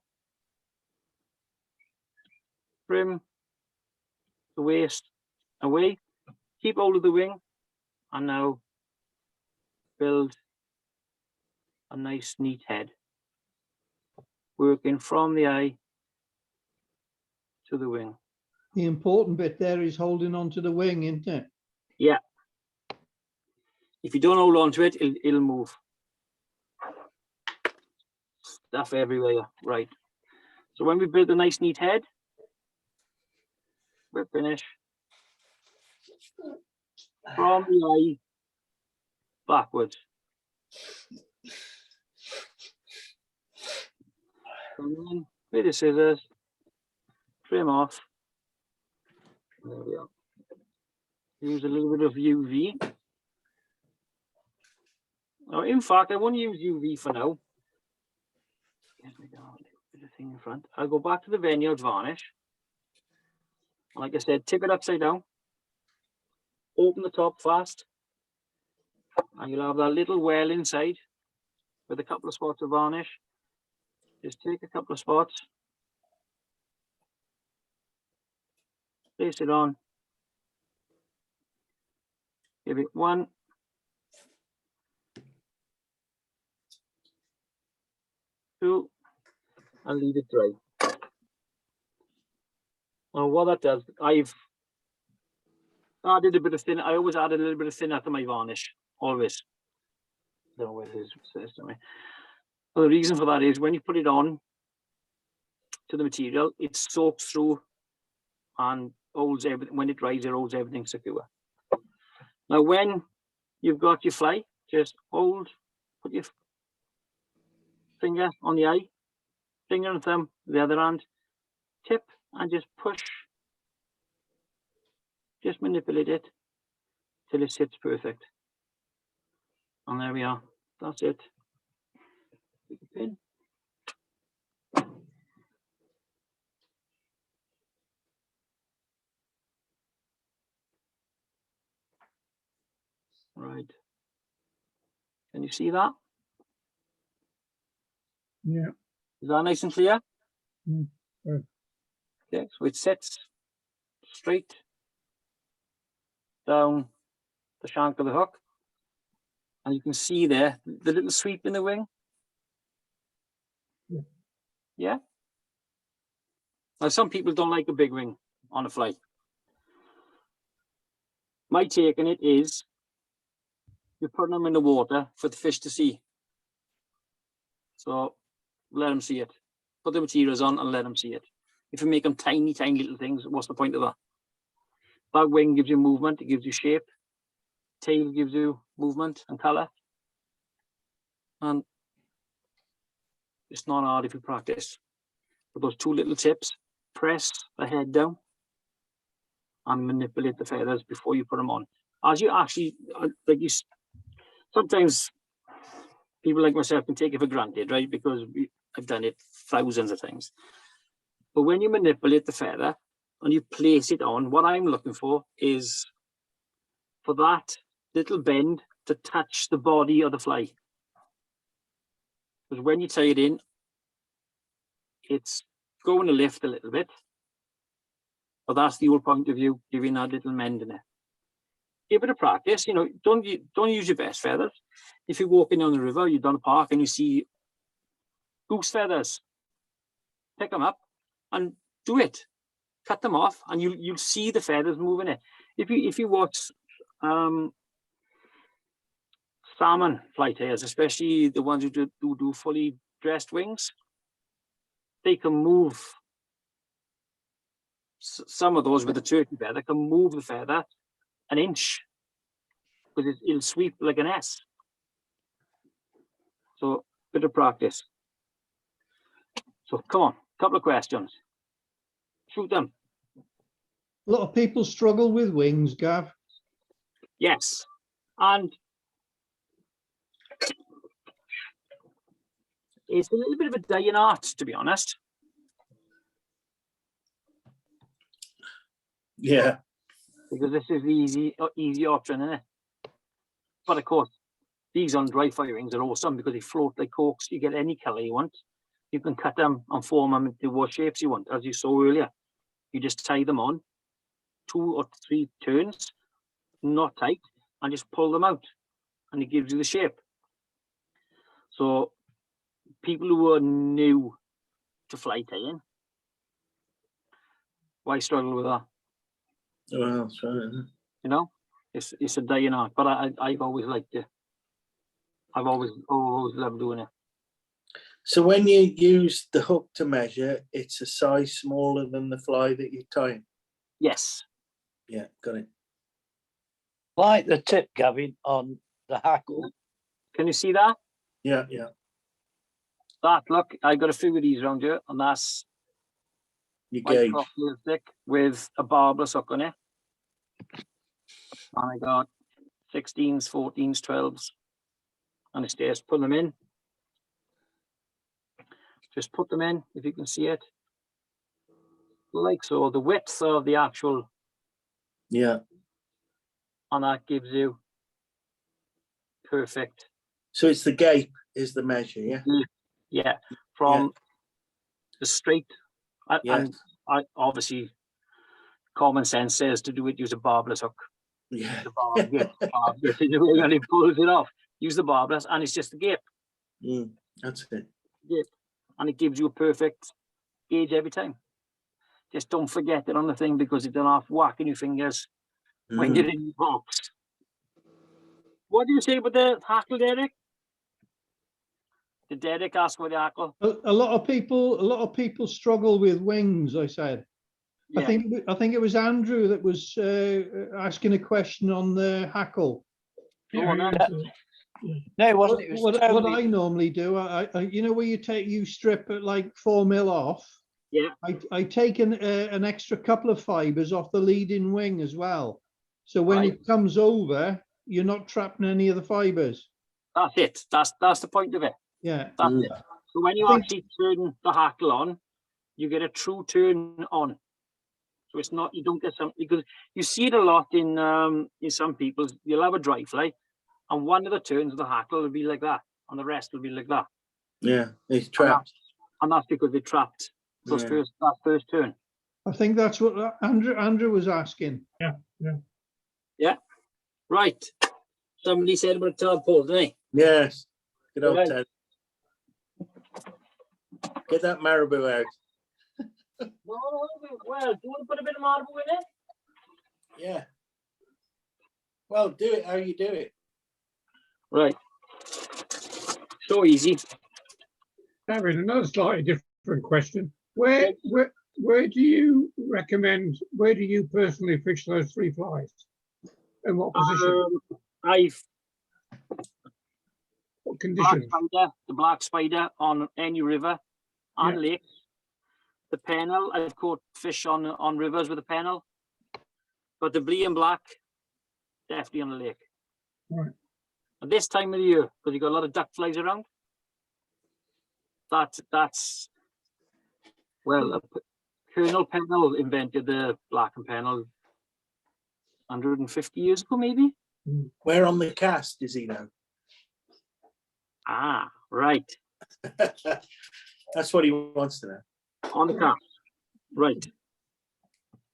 Trim the waist away. Keep hold of the wing. And now build a nice, neat head. Working from the eye to the wing. The important bit there is holding on to the wing, isn't it? Yeah. If you don't hold on to it, it'll move. Stuff everywhere. Right. So when we build a nice, neat head, we're finished. From the eye backwards. And then with the scissors, trim off. There we are. Use a little bit of UV. Now, in fact, I won't use UV for now. Yes, we got a bit of thing in front. I'll go back to the vineyard varnish. Like I said, tip it upside down. Open the top fast. And you'll have that little well inside with a couple of spots of varnish. Just take a couple of spots. Place it on. Give it 1, 2, and leave it dry. Now what that does, I've added a bit of thin. I always add a little bit of thinner to my varnish, always. Don't know where it is. Well, the reason for that is when you put it on to the material, it soaks through and holds everything. When it dries, it holds everything secure. Now, when you've got your fly, just hold, put your finger on the eye, finger and thumb, the other hand, tip, and just push. Just manipulate it till it sits perfect. And there we are. That's it. Take a pin. Right. Can you see that? Yeah. Is that nice and clear? Good. Okay, so it sits straight down the shank of the hook. And you can see there the little sweep in the wing. Yeah. Yeah. Now, some people don't like a big wing on a fly. My take on it is you're putting them in the water for the fish to see. So let them see it. Put the materials on and let them see it. If you make them tiny, tiny little things, what's the point of that? That wing gives you movement, it gives you shape. Tail gives you movement and color. And it's not hard if you practice. With those 2 little tips, press the head down and manipulate the feathers before you put them on. As you actually, sometimes people like myself can take it for granted, right? Because I've done it thousands of times. But when you manipulate the feather and you place it on, what I'm looking for is for that little bend to touch the body of the fly. Because when you tie it in, it's going to lift a little bit. But that's the old point of view, giving that little mend in it. Give it a practice, you know, don't use your best feathers. If you're walking down the river, you're down a park and you see goose feathers, pick them up and do it. Cut them off and you'll see the feathers moving it. If you watch salmon fly tails, especially the ones who do fully dressed wings, they can move some of those with the turkey feather can move the feather an inch, because it'll sweep like an S. So bit of practice. So come on, couple of questions. Shoot them. A lot of people struggle with wings, Gav. Yes, and it's a little bit of a dying art, to be honest. Yeah. Because this is the easy option, isn't it? But of course, these on dry fire rings are awesome because they float like corks. You get any color you want. You can cut them and form them into what shapes you want, as you saw earlier. You just tie them on 2 or 3 turns, not tight, and just pull them out, and it gives you the shape. So people who are new to fly tying, why struggle with that? Well, that's right, isn't it? You know, it's a dying art, but I've always liked it. I've always loved doing it. So when you use the hook to measure, it's a size smaller than the fly that you're tying. Yes. Yeah, got it. Like the tip, Gavin, on the hackle. Can you see that? Yeah, yeah. That, look, I got a few of these around here, and that's You my gauge. crocodile stick with a barbless hook on it. And I got 16s, 14s, 12s, and it's just put them in. Just put them in, if you can see it. Like so, the width of the actual, Yeah. and that gives you perfect. So it's the gape is the measure, yeah? Yeah, from the straight, Yeah. and I obviously common sense says to do it, use a barbless hook. Yeah. The barb, yeah, and it pulls it off. Use the barbless, and it's just a gape, That's it. and it gives you a perfect gauge every time. Just don't forget it on the thing, because it don't have whacking your fingers when you're in the box. What do you say about the hackle, Derek? Did Derek ask for the hackle? A lot of people struggle with wings, I said. Yeah. I think it was Andrew that was asking a question on the hackle. Oh, no. No, it wasn't. It was What Tony. I normally do, I you know, where you strip it like 4 mil off. Yeah. I take an extra couple of fibers off the leading wing as well. So when Right. it comes over, you're not trapping any of the fibers. That's it. That's the point of it. Yeah. That's it. So when you I think- actually turn the hackle on, you get a true turn on. So it's not, you don't get some, because you see it a lot in some people. You'll have a dry fly, and one of the turns of the hackle will be like that, and the rest will be like that. Yeah, it's trapped. And that's because they trapped those Yeah. that first turn. I think that's what Andrew was asking. Right. Somebody said about Tadpole, didn't they? Yes. Good old Right. Ted. Get that Marabou out. Well, do you want to put a bit of Marabou in it? Yeah. Well, do it how you do it. Right. So easy. Gavin, another slightly different question. Where do you recommend, where do you personally fish those 3 flies? In what position? I've What black conditions? spider, the black spider on any river and Yeah. lake. The Pennell, I've caught fish on rivers with a Pennell. But the Blae and Black, definitely on the lake. Right. At this time of the year, because you got a lot of duck flies around. That's well, Colonel Pennell invented the Black and Pennell 150 years ago, maybe. Where on the cast is he now? Ah, right. That's what he wants to know. On the cast. Right.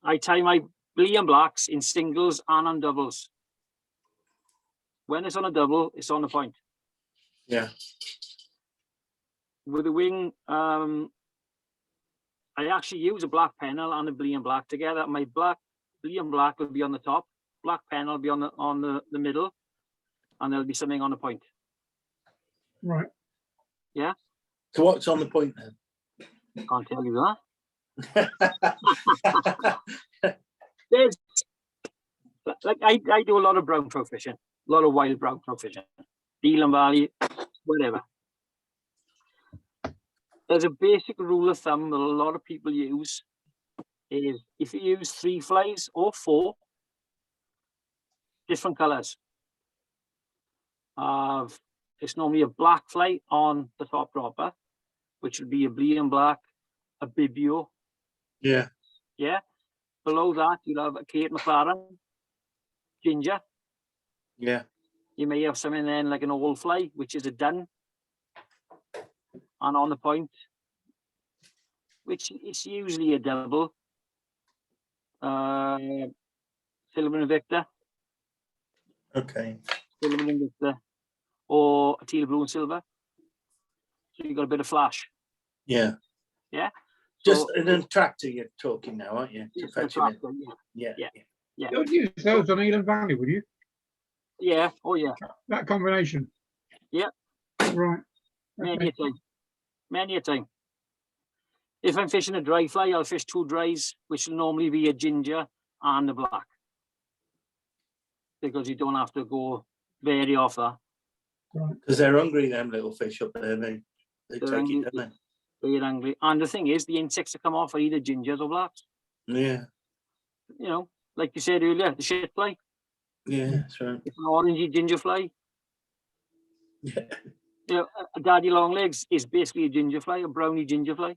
I tie my Blae and Blacks in singles and on doubles. When it's on a double, it's on the point. Yeah. With the wing, I actually use a Black Pennell and a Blae and Black together. My Blae and Black will be on the top, Black Pennell will be on the middle, and there'll be something on the point. Right. Yeah. So what's on the point then? Can't tell you that. I do a lot of brown trout fishing, a lot of wild brown trout fishing, Dealing Valley, whatever. There's a basic rule of thumb that a lot of people use is if you use 3 flies or 4 different colors, it's normally a black fly on the top dropper, which would be a Blae and Black, a Bibio. Yeah. Yeah. Below that, you'll have a Kate McLaren, ginger. Yeah. You may have something then like an old fly, which is a dun. And on the point, which is usually a double, Silver and Victor, Okay. Silver and Victor, or a teal blue and silver. So you've got a bit of flash. Yeah. Yeah. Just So an attractor you're talking now, aren't you? To it's fetch him in. attractive, Yeah. Yeah. You don't use those on Eland Valley, would you? yeah. Oh yeah. That combination? Yeah. Right. Many Okay. a time. Many a time. If I'm fishing a dry fly, I'll fish 2 dries, which will normally be a ginger and a black. Because you don't have to go very off that. Because they're hungry, them little fish up there. They They're take hungry. it, don't Very angry. And the thing is, the insects that come off are either gingers or blacks. they? Yeah. You know, like you said earlier, the shit fly. Yeah, that's right. It's an orangey ginger fly. Yeah. You know, a daddy long legs is basically a ginger fly, a brownie ginger fly.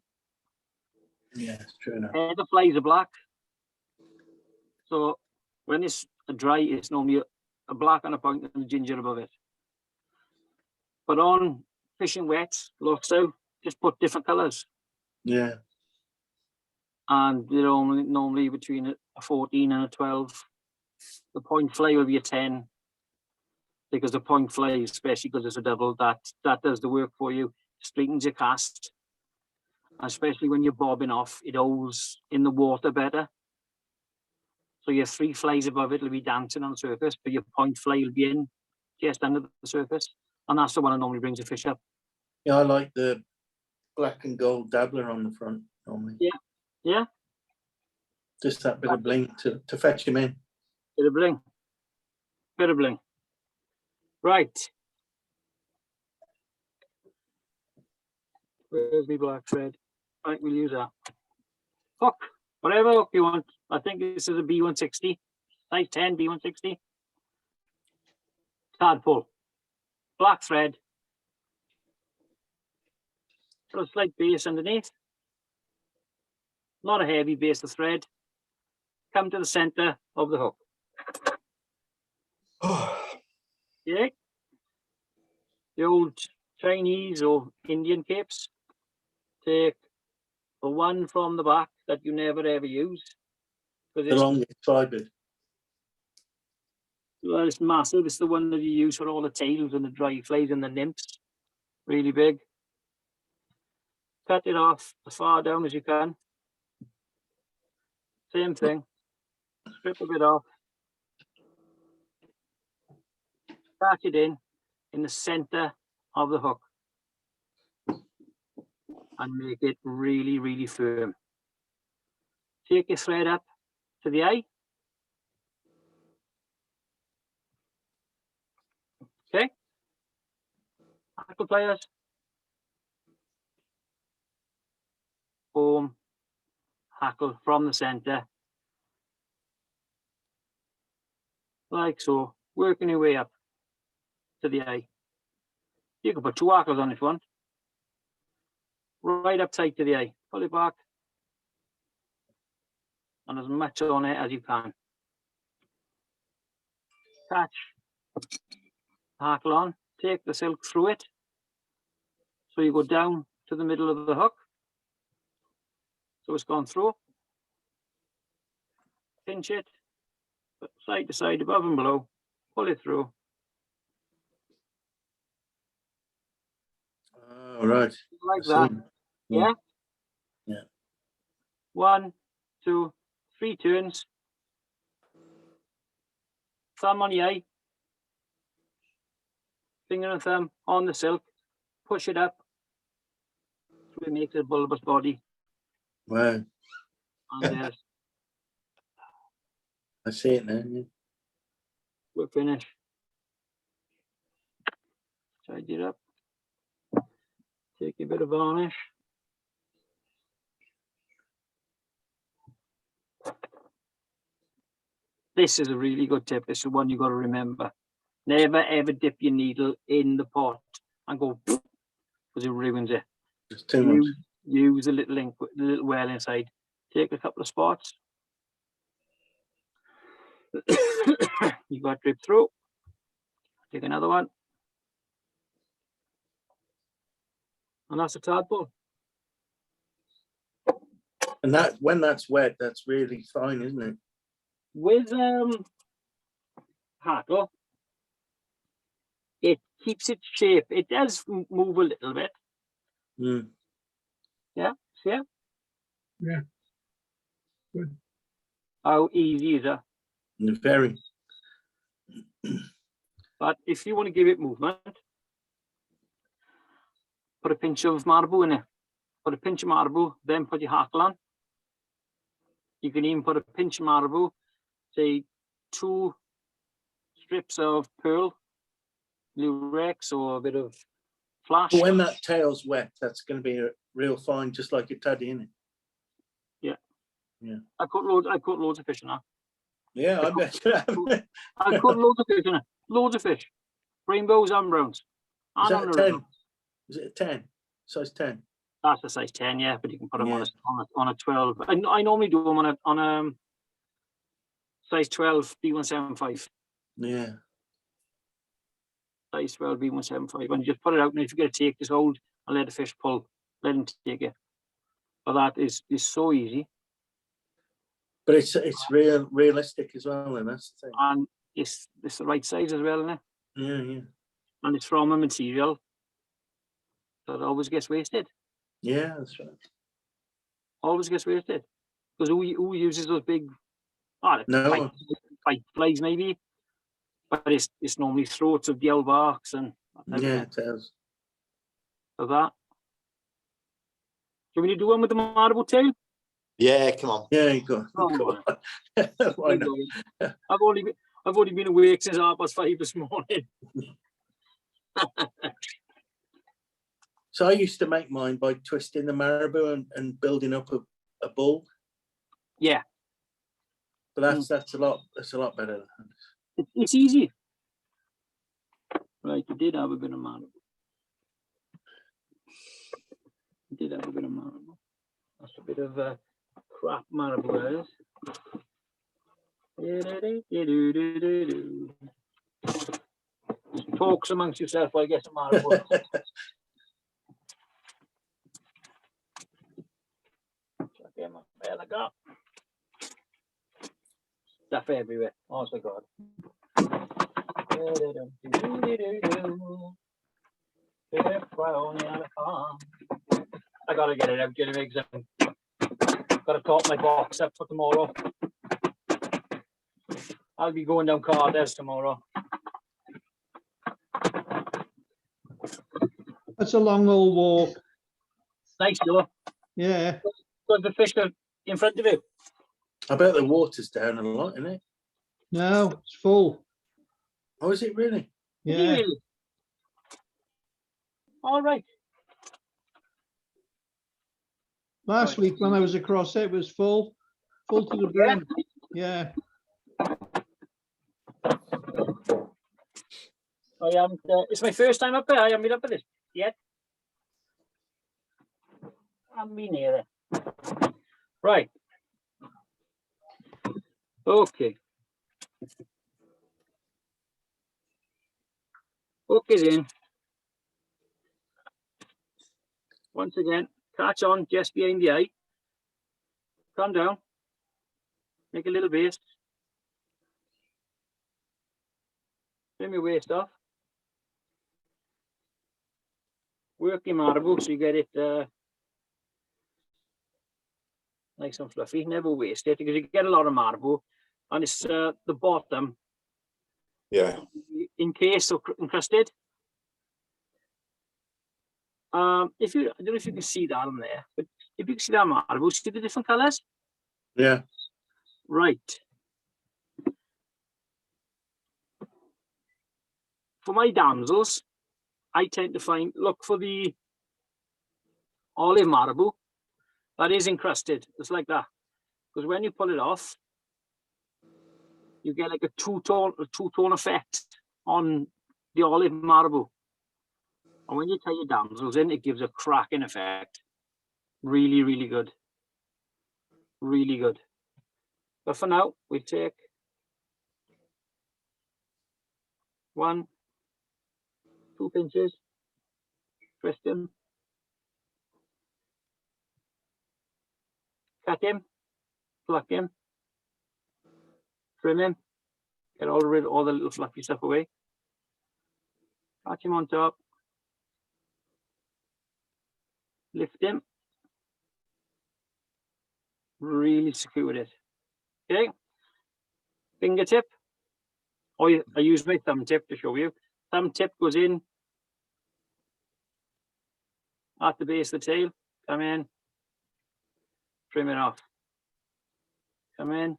Yeah, it's true enough. The flies are black. So when it's a dry, it's normally a black on a point and a ginger above it. But on fishing wet, lock style, just put different colours. Yeah. And they're only normally between a 14 and a 12. The point fly will be a 10. Because the point fly, especially because it's a double, that does the work for you, straightens your cast. Especially when you're bobbing off, it holds in the water better. So your 3 flies above it will be dancing on the surface, but your point fly will be in just under the surface. And that's the one that normally brings a fish up. Yeah, I like the black and gold dabbler on the front normally. Yeah. Yeah. Just that bit of bling to fetch him in. Bit of bling. Bit of bling. Right. Where's my black thread? Right, we'll use that. Hook, whatever hook you want. I think this is a B160, size 10 B160. Tadpole, black thread. Got a slight base underneath. Not a heavy base of thread. Come to the center of the hook. Yeah. The old Chinese or Indian capes. Take the one from the back that you never ever use. The longest fibre. Well, it's massive. It's the one that you use for all the tails and the dry flies and the nymphs. Really big. Cut it off as far down as you can. Same thing. Strip a bit off. Catch it in the center of the hook. And make it really, really firm. Take your thread up to the eye. Okay. Hackle pliers. Boom. Hackle from the center. Like so. Working your way up to the eye. You can put 2 hackles on if you want. Right up tight to the eye. Pull it back. And as much on it as you can. Catch. Hackle on. Take the silk through it. So you go down to the middle of the hook. So it's gone through. Pinch it. Side to side, above and below. Pull it through. All right. Like that. Yeah. Yeah. 1, 2, 3 turns. Thumb on the eye. Finger and thumb on the silk. Push it up. So it makes a bulbous body. Wow. And I see it now. Yeah. we're finished. Tidy it up. Take a bit of varnish. This is a really good tip. This is one you got to remember. Never ever dip your needle in the pot and go because it ruins it. It's too much. Use a little ink, the little well inside. Take a couple of spots. You got drip through. Take another one. And that's a tadpole. And that when that's wet, that's really fine, isn't it? With hackle, it keeps its shape. It does move a little bit. Mm. Yeah, see it? Yeah. Good. How easy is that? Very. But if you want to give it movement, put a pinch of Marabou in it. Put a pinch of Marabou, then put your hackle on. You can even put a pinch of Marabou, say 2 strips of pearl, lurex, or a bit of flash. But when that tail's wet, that's going to be a real fine, just like a taddy, isn't it? Yeah. Yeah. I caught loads of fish in that. Yeah, I bet you have. I caught loads of fish in it. Loads of fish. Rainbows and browns. Is And that on a the 10? river. Is it a 10? Size 10? That's a size 10, yeah, but you can put them Yeah. on a 12. I normally do them on a size 12 B175. Yeah. Size 12 B175. And you just put it out, and if you get a take, just hold and let the fish pull. Let him take it. But that is so easy. But it's realistic as well, and that's the thing. And it's the right size as well, isn't it? Yeah, yeah. And it's from a material that always gets wasted. Yeah, that's right. Always gets wasted. Because who uses those big No. fight flies maybe? But it's normally throats of the barks and Yeah, it does. of that. Do we need to do one with the Marabou tail? Yeah, come on. Yeah, you go. Oh, Go on. Why not? I've only been awake since 5:30 this morning. So I used to make mine by twisting the Marabou and building up a bull. Yeah, But that's a lot better. it's easy. Right, you did have a bit of Marabou. You did have a bit of Marabou. That's a bit of crap Marabou, that is. Talks amongst yourself while I get some Marabou. Stuff everywhere. Oh my God. I gotta get it out, Jimmy, because I've got to top my box up for tomorrow. I'll be going down Cardiff tomorrow. That's a long old walk. Nice though. Yeah. Got the fish in front of you. I bet the water's down a lot, isn't it? No, it's full. Oh, is it really? Yeah. Really? All right. Last week when I was across it was full to the brim. Yeah. I am. It's my first time up there. I haven't been up with this yet. I haven't been near it. Right. Okay. Hook is in. Once again, catch on just behind the eye. Come down. Make a little base. Trim your waist off. Work your Marabou so you get it nice and fluffy. Never waste it because you get a lot of Marabou and it's the bottom. Yeah. Encased or encrusted. If you, I don't know if you can see that on there, but if you can see that Marabou, see the different colours? Yeah. Right. for my damsels, I tend to look for the olive Marabou that is encrusted. It's like that. Because when you pull it off, you get like a two-tone effect on the olive Marabou. And when you tie your damsels in, it gives a cracking effect. Really, really good. Really good. But for now, we take 1, 2 pinches, twist him, cut him, pluck him, trim him, get all the little fluffy stuff away. Catch him on top, lift him, really secure it. Okay, fingertip, or I use my thumb tip to show you. Thumb tip goes in at the base of the tail, come in, trim it off. Come in,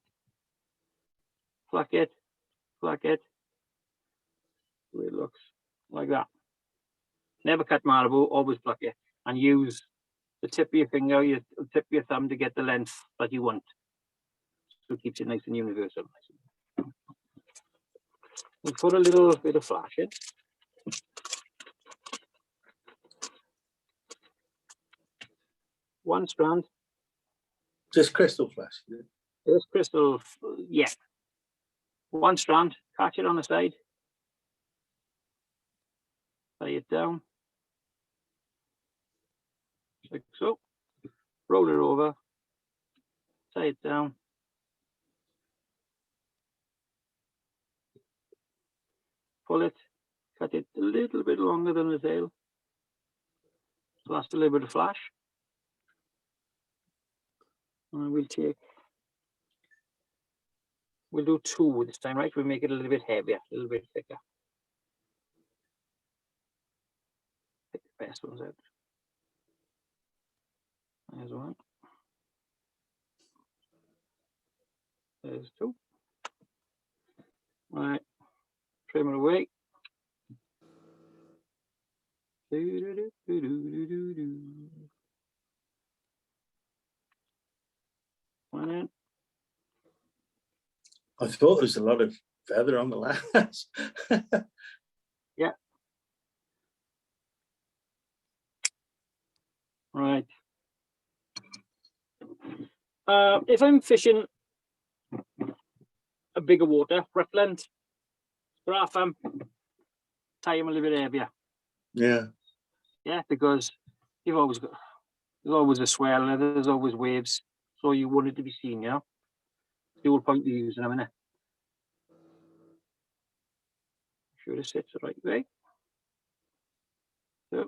pluck it, the way it looks, like that. Never cut Marabou, always pluck it, and use the tip of your finger, the tip of your thumb to get the length that you want. So it keeps it nice and universal. We'll put a little bit of flash in. One strand. Just crystal flash. This crystal, yeah. One strand, catch it on the side. Lay it down. Like so. Roll it over. Tie it down. Pull it. Cut it a little bit longer than the tail. So that's a little bit of flash. And we'll do 2 this time, right? We'll make it a little bit heavier, a little bit thicker. Pick the best ones out. There's 1. There's 2. All right, trim it away. One in. I thought there was a lot of feather on the last. Yeah. Right. If I'm fishing a bigger water, Rutland, Stratham, tie them a little bit heavier. Yeah. Yeah, because there's always a swell and there's always waves, so you want it to be seen, you know. The whole point of using them, innit? Sure it sits the right way. So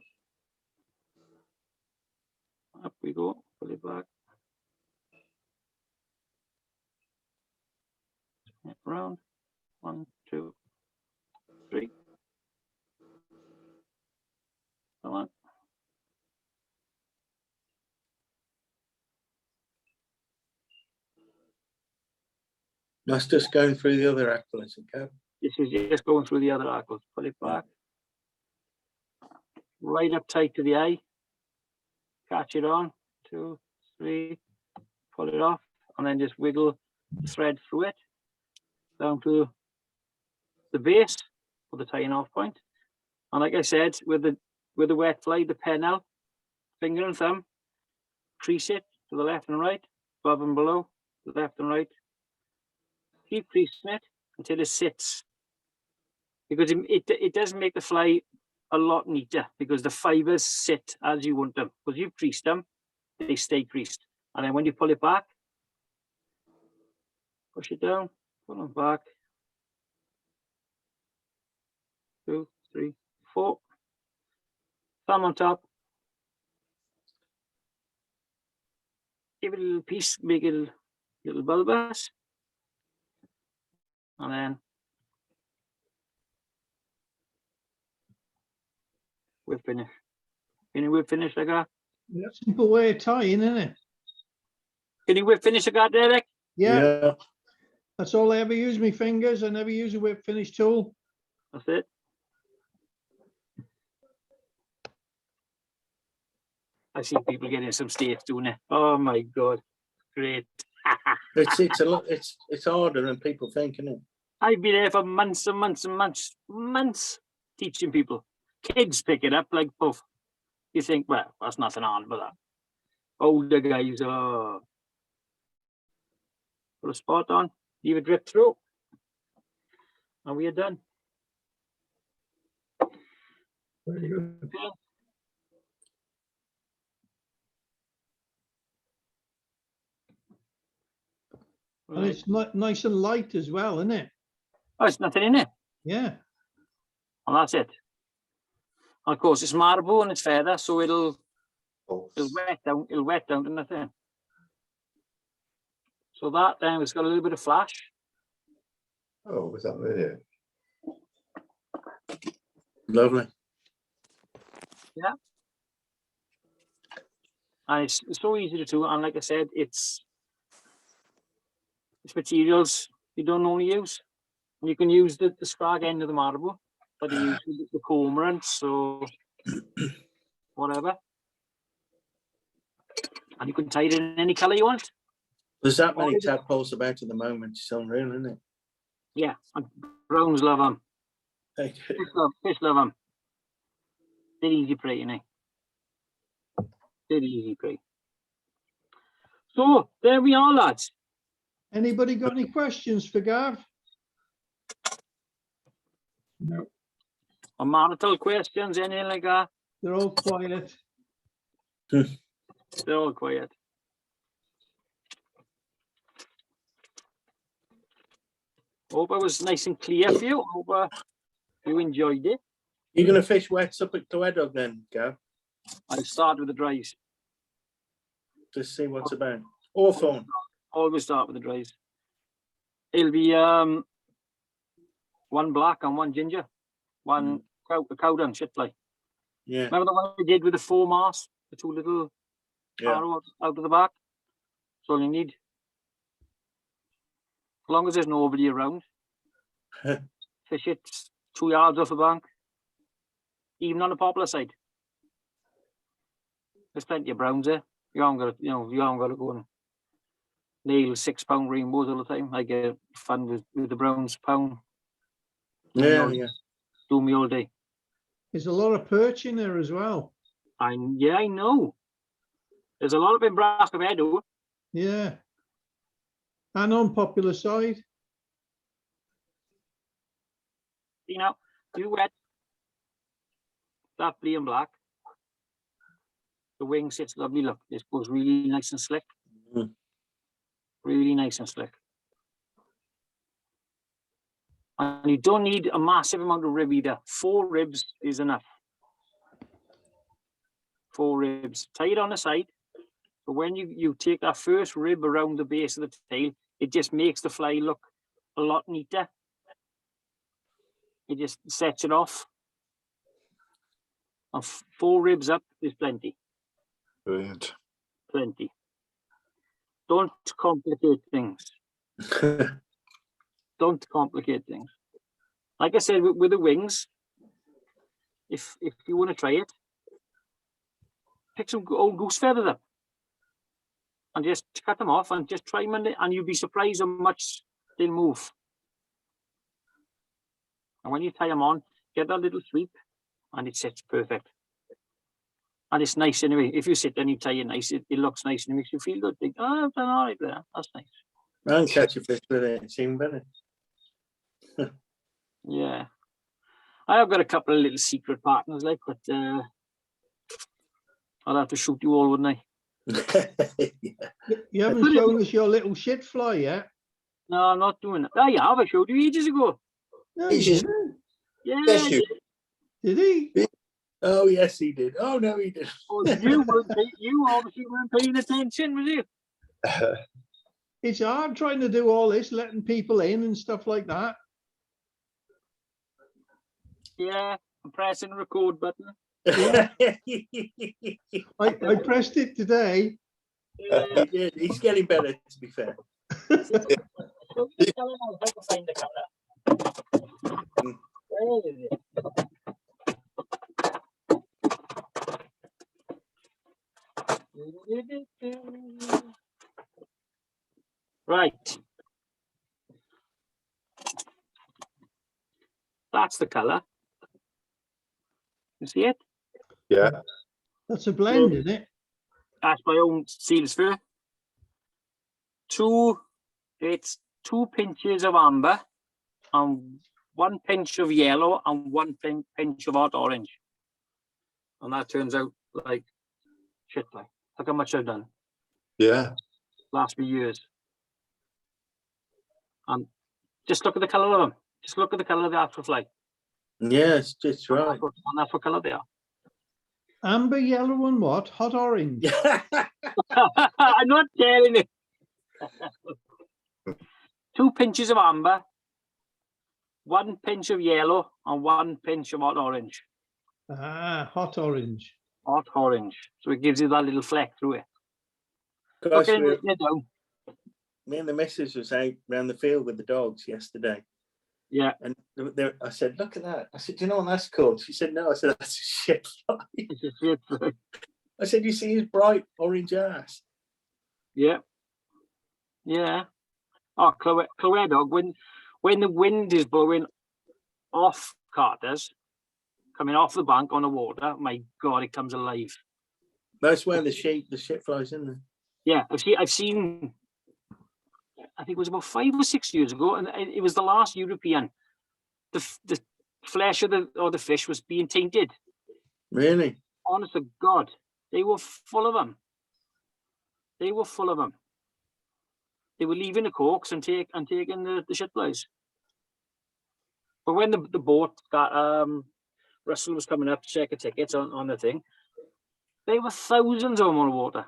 up we go, pull it back. Round. 1, 2, 3. Come on. That's just going through the other accolades, okay? This is just going through the other arcles. Pull it back. Right up tight to the eye. Catch it on. 2, 3. Pull it off. And then just wiggle the thread through it. Down to the base for the tying off point. And like I said, with the wet fly, the Pennell, finger and thumb, crease it to the left and right, above and below, left and right. Keep creasing it until it sits, because it does make the fly a lot neater, because the fibers sit as you want them. Because you've creased them, they stay creased. And then when you pull it back, push it down, pull them back. 2, 3, 4. Thumb on top. Give it a little piece, make it a little bulbous. And then we're finished. Can you whip finish like that? Simple way of tying, isn't it? Can you whip finish like that, Derek? Yeah. That's all I ever use, my fingers. I never use a whip finish tool. That's it. I've seen people getting some states doing it. Oh my God, great. It's a lot. It's harder than people think, isn't it? I've been there for months and months and months teaching people. Kids pick it up like puff. You think, well, that's nothing on but that. Older guys, oh, put a spot on, leave it drip through, and we are done. Very good. And Right. it's nice and light as well, isn't it? Oh, it's nothing in it. Yeah. And that's it. And of course, it's Marabou and it's feather, so it'll wet down. It'll wet down to nothing. So that then it's got a little bit of flash. Oh, was that really? Lovely. And it's so easy to do. And like I said, it's materials you don't normally use. You can use the scrag end of the Marabou, but you use the cormorant, so whatever. And you can tie it in any colour you want. There's that many tadpoles about at the moment. It's unreal, isn't it? Yeah, and browns love them. Fish love them. They're easy prey, you know. They're easy prey. So there we are, lads. Anybody got any questions for Gav? No. Or marital questions, anything like that? They're all quiet. They're all quiet. Hope it was nice and clear for you. Hope you enjoyed it. You're going to fish wets up at Dywedog then, Gav? I'll start with the dries. To see what's about. Hawthorn. Always start with the dries. It'll be one black and one ginger. One cow dung shit fly. Yeah. Remember the one we did with the 4 masts? The 2 little Yeah. arrows out of the back? That's all you need. As long as there's nobody around. Fish it 2 yards off the bank. Even on the poplar side. There's plenty of browns there. You haven't got to, you haven't got to go and nail 6-pound rainbows all the time. I get fun with the browns pound. Yeah, Do me all day. There's a lot of perch in there as well. I know. There's a lot of in Brack of Edo. Yeah. And on popular side. You know, you wet that Blae and Black. The wing sits lovely. Look, this goes really nice and slick. Really nice and slick. And you don't need a massive amount of rib either. 4 ribs is enough. 4 ribs. Tie it on the side. So when you take that first rib around the base of the tail, it just makes the fly look a lot neater. It just sets it off. And 4 ribs up is plenty. Brilliant. Plenty. Don't complicate things. Don't complicate things. Like I said, with the wings, if you want to try it, pick some old goose feathers up and just cut them off and just try them, and you'll be surprised how much they'll move. And when you tie them on, get that little sweep, and it sits perfect. And it's nice anyway. If you sit and you tie it nice, it looks nice and it makes you feel good. Think, oh, I've done all right there. That's nice. I can catch a fish with it. It's even better. Yeah. I have got a couple of little secret partners, like, but I'll have to shoot you all, wouldn't I? You haven't shown us your little shit fly yet. No, I'm not doing that. Oh, yeah, I showed you ages ago. No, He's you just- didn't. Yeah, Yes, I you- did. Did he? Oh, yes, he did. Oh, no, he did. Oh, you obviously weren't paying attention, was you? It's hard trying to do all this, letting people in and stuff like that. Yeah, I'm pressing the record button. I pressed it today. Yeah. He did. He's getting better, to be fair. Don't you tell him how to find the camera. Where is it? Right. That's the colour. You see it? Yeah. That's a blend, isn't it? That's my own seals fur. It's 2 pinches of amber and 1 pinch of yellow and 1 pinch of hot orange. And that turns out like shit, like. Look how much I've done Yeah. last few years. And just look at the colour of them. Just look at the colour of the actual fly. Yes, it's right. And that's what colour they are. Amber, yellow, and what? Hot orange. I'm not telling it. 2 pinches of amber, 1 pinch of yellow, and 1 pinch of hot orange. Ah, hot orange. Hot orange. So it gives you that little fleck through it. Gosh, Okay, down. me and the missus was out around the field with the dogs yesterday. Yeah. And I said, look at that. I said, do you know what that's called? She said, no. I said, that's a shit fly. It's a shit fly. I said, you see his bright orange ass? Yeah. Yeah. Oh, Chloe dog, when the wind is blowing off carters, coming off the bank on the water, my God, it comes alive. That's where the shit flies, isn't it? Yeah, I've seen, I think it was about 5 or 6 years ago, and it was the last European. The flesh of the fish was being tainted. Really? Honest to God, they were full of them. They were full of them. They were leaving the corks and taking the shit flies. But when the boat got Russell was coming up to check a ticket on the thing, there were thousands of them on the water.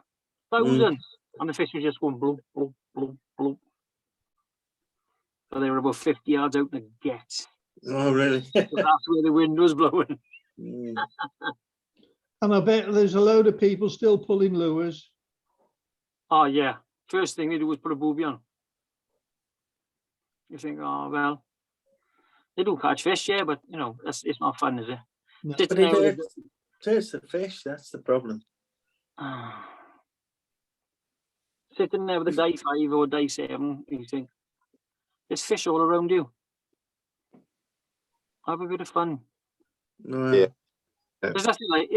Thousands. And the fish was just going bloop, bloop, bloop, bloop. So they were about 50 yards out in the get. Oh, really? So that's where the wind was blowing. And I bet there's a load of people still pulling lures. Oh, yeah. First thing they do was put a booby on. You think, oh, well, they do catch fish, yeah, but, you know, it's not fun, is it? No. But Sitting there with it hurts the fish. That's the problem. sitting there with a day 5 or day 7, you think, there's fish all around you. Have a bit of fun. No. Yeah. There's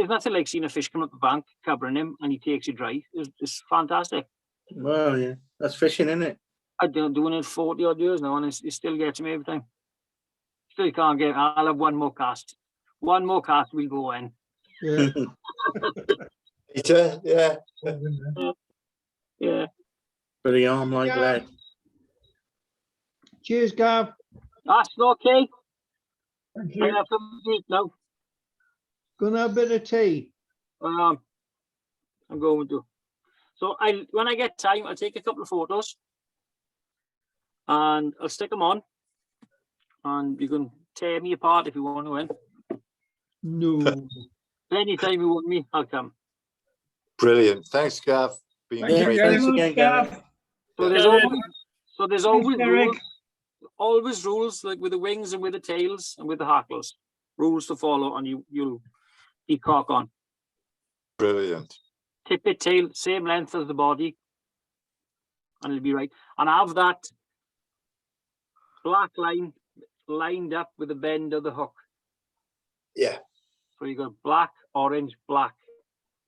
nothing like seeing a fish come up the bank, covering him, and he takes you dry. It's fantastic. Well, yeah. That's fishing, isn't it? I've been doing it 40 odd years now, and it still gets me every time. Still can't get. I'll have one more cast. One more cast, we'll go in. Yeah. Peter, yeah. Yeah. For the arm like lead. Cheers, Gav. That's okay. Thank I you. have some meat now. Gonna have a bit of tea. I'm going to. So when I get time, I'll take a couple of photos and I'll stick them on, and you can tear me apart if you want to win. No. Anytime you want me, I'll come. Brilliant. Thanks, Gav. Been Thank you great. very Thanks much, again, Gav. Gavin. So there's Thanks, always Derek. rules, always rules, like with the wings and with the tails and with the hackles. Rules to follow, and you'll be cock on. Brilliant. Tippet tail, same length as the body, and it'll be right. And have that black line lined up with the bend of the hook. Yeah. So you got black, orange, black.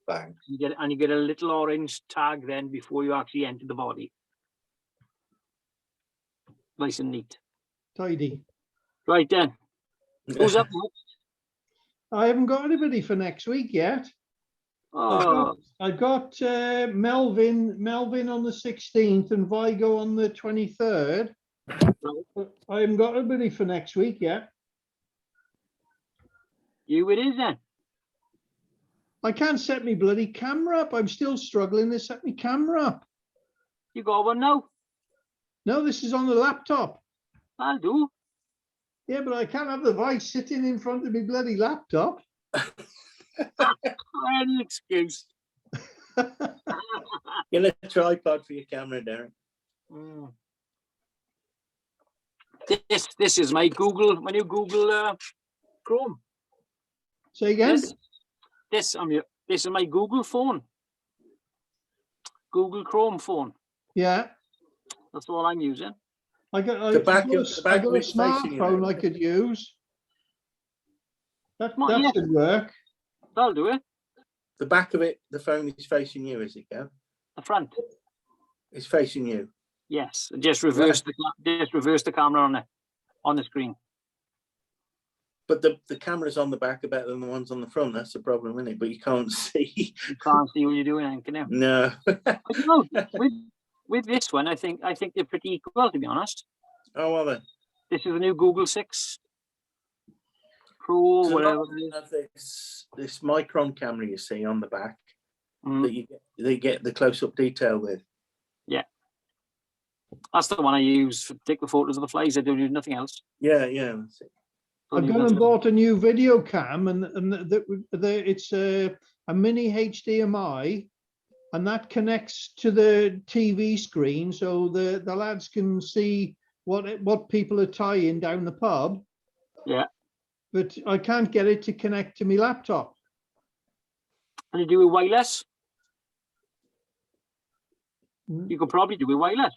Bang. You get a little orange tag then before you actually enter the body. Nice and neat. Tidy. Right then. Who's up next? I haven't got anybody for next week yet. Oh, I've got Melvin on the 16th and Vigo on the 23rd. I haven't got anybody for next week yet. you it is then. I can't set my bloody camera up. I'm still struggling to set my camera up. You got one now? No, this is on the laptop. I'll do. Yeah, but I can't have the vice sitting in front of my bloody laptop. Any excuse. Get a tripod for your camera, Derek. Mm. This is my Google. When you Google Chrome, Say again? this is my Google phone. Google Chrome phone. Yeah. That's all I'm using. I got The I back got of- a- the back I of got a it's facing you, smartphone I though. could use. That Well, yeah. should work. That'll do it. The back of it, the phone is facing you, is it, Gav? The front. It's facing you. Yes. Just reverse the camera on the screen. But the cameras on the back are better than the ones on the front. That's the problem, isn't it? But you can't see. You can't see what you're doing, can you? No. But you know, with this one, I think they're pretty equal, to be honest. Oh, well then. This is the new Google 6 Pro, So whatever lot it is. of this micron camera you see on the back Mm, that they get the close-up detail with. that's the one I use to take the photos of the flies. I don't do nothing else. Yeah, yeah. That's it. I've gone and bought a new video cam, and it's a mini HDMI, and that connects to the TV screen, so the lads can see what people are tying down the pub. Yeah. But I can't get it to connect to my laptop. And you do it wireless. Mm. You could probably do it wireless.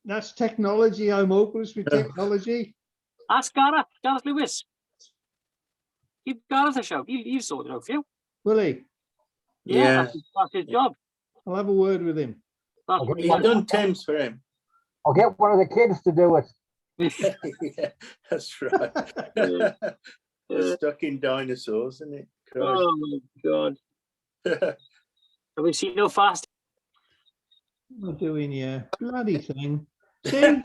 That's technology. I'm hopeless with Yeah. technology. Ask Gareth Lewis. Give Gareth a shout. He'll sort it out for you. Will he? Yeah. That's his job. I'll have a word with him. That's Okay. what He's done Tim's for him. I'll get one of the kids to do it. Yeah, that's right. Yeah. They're stuck in dinosaurs, isn't it? Christ. Oh my God. Have we seen no fast? What am I doing here? Bloody thing. See?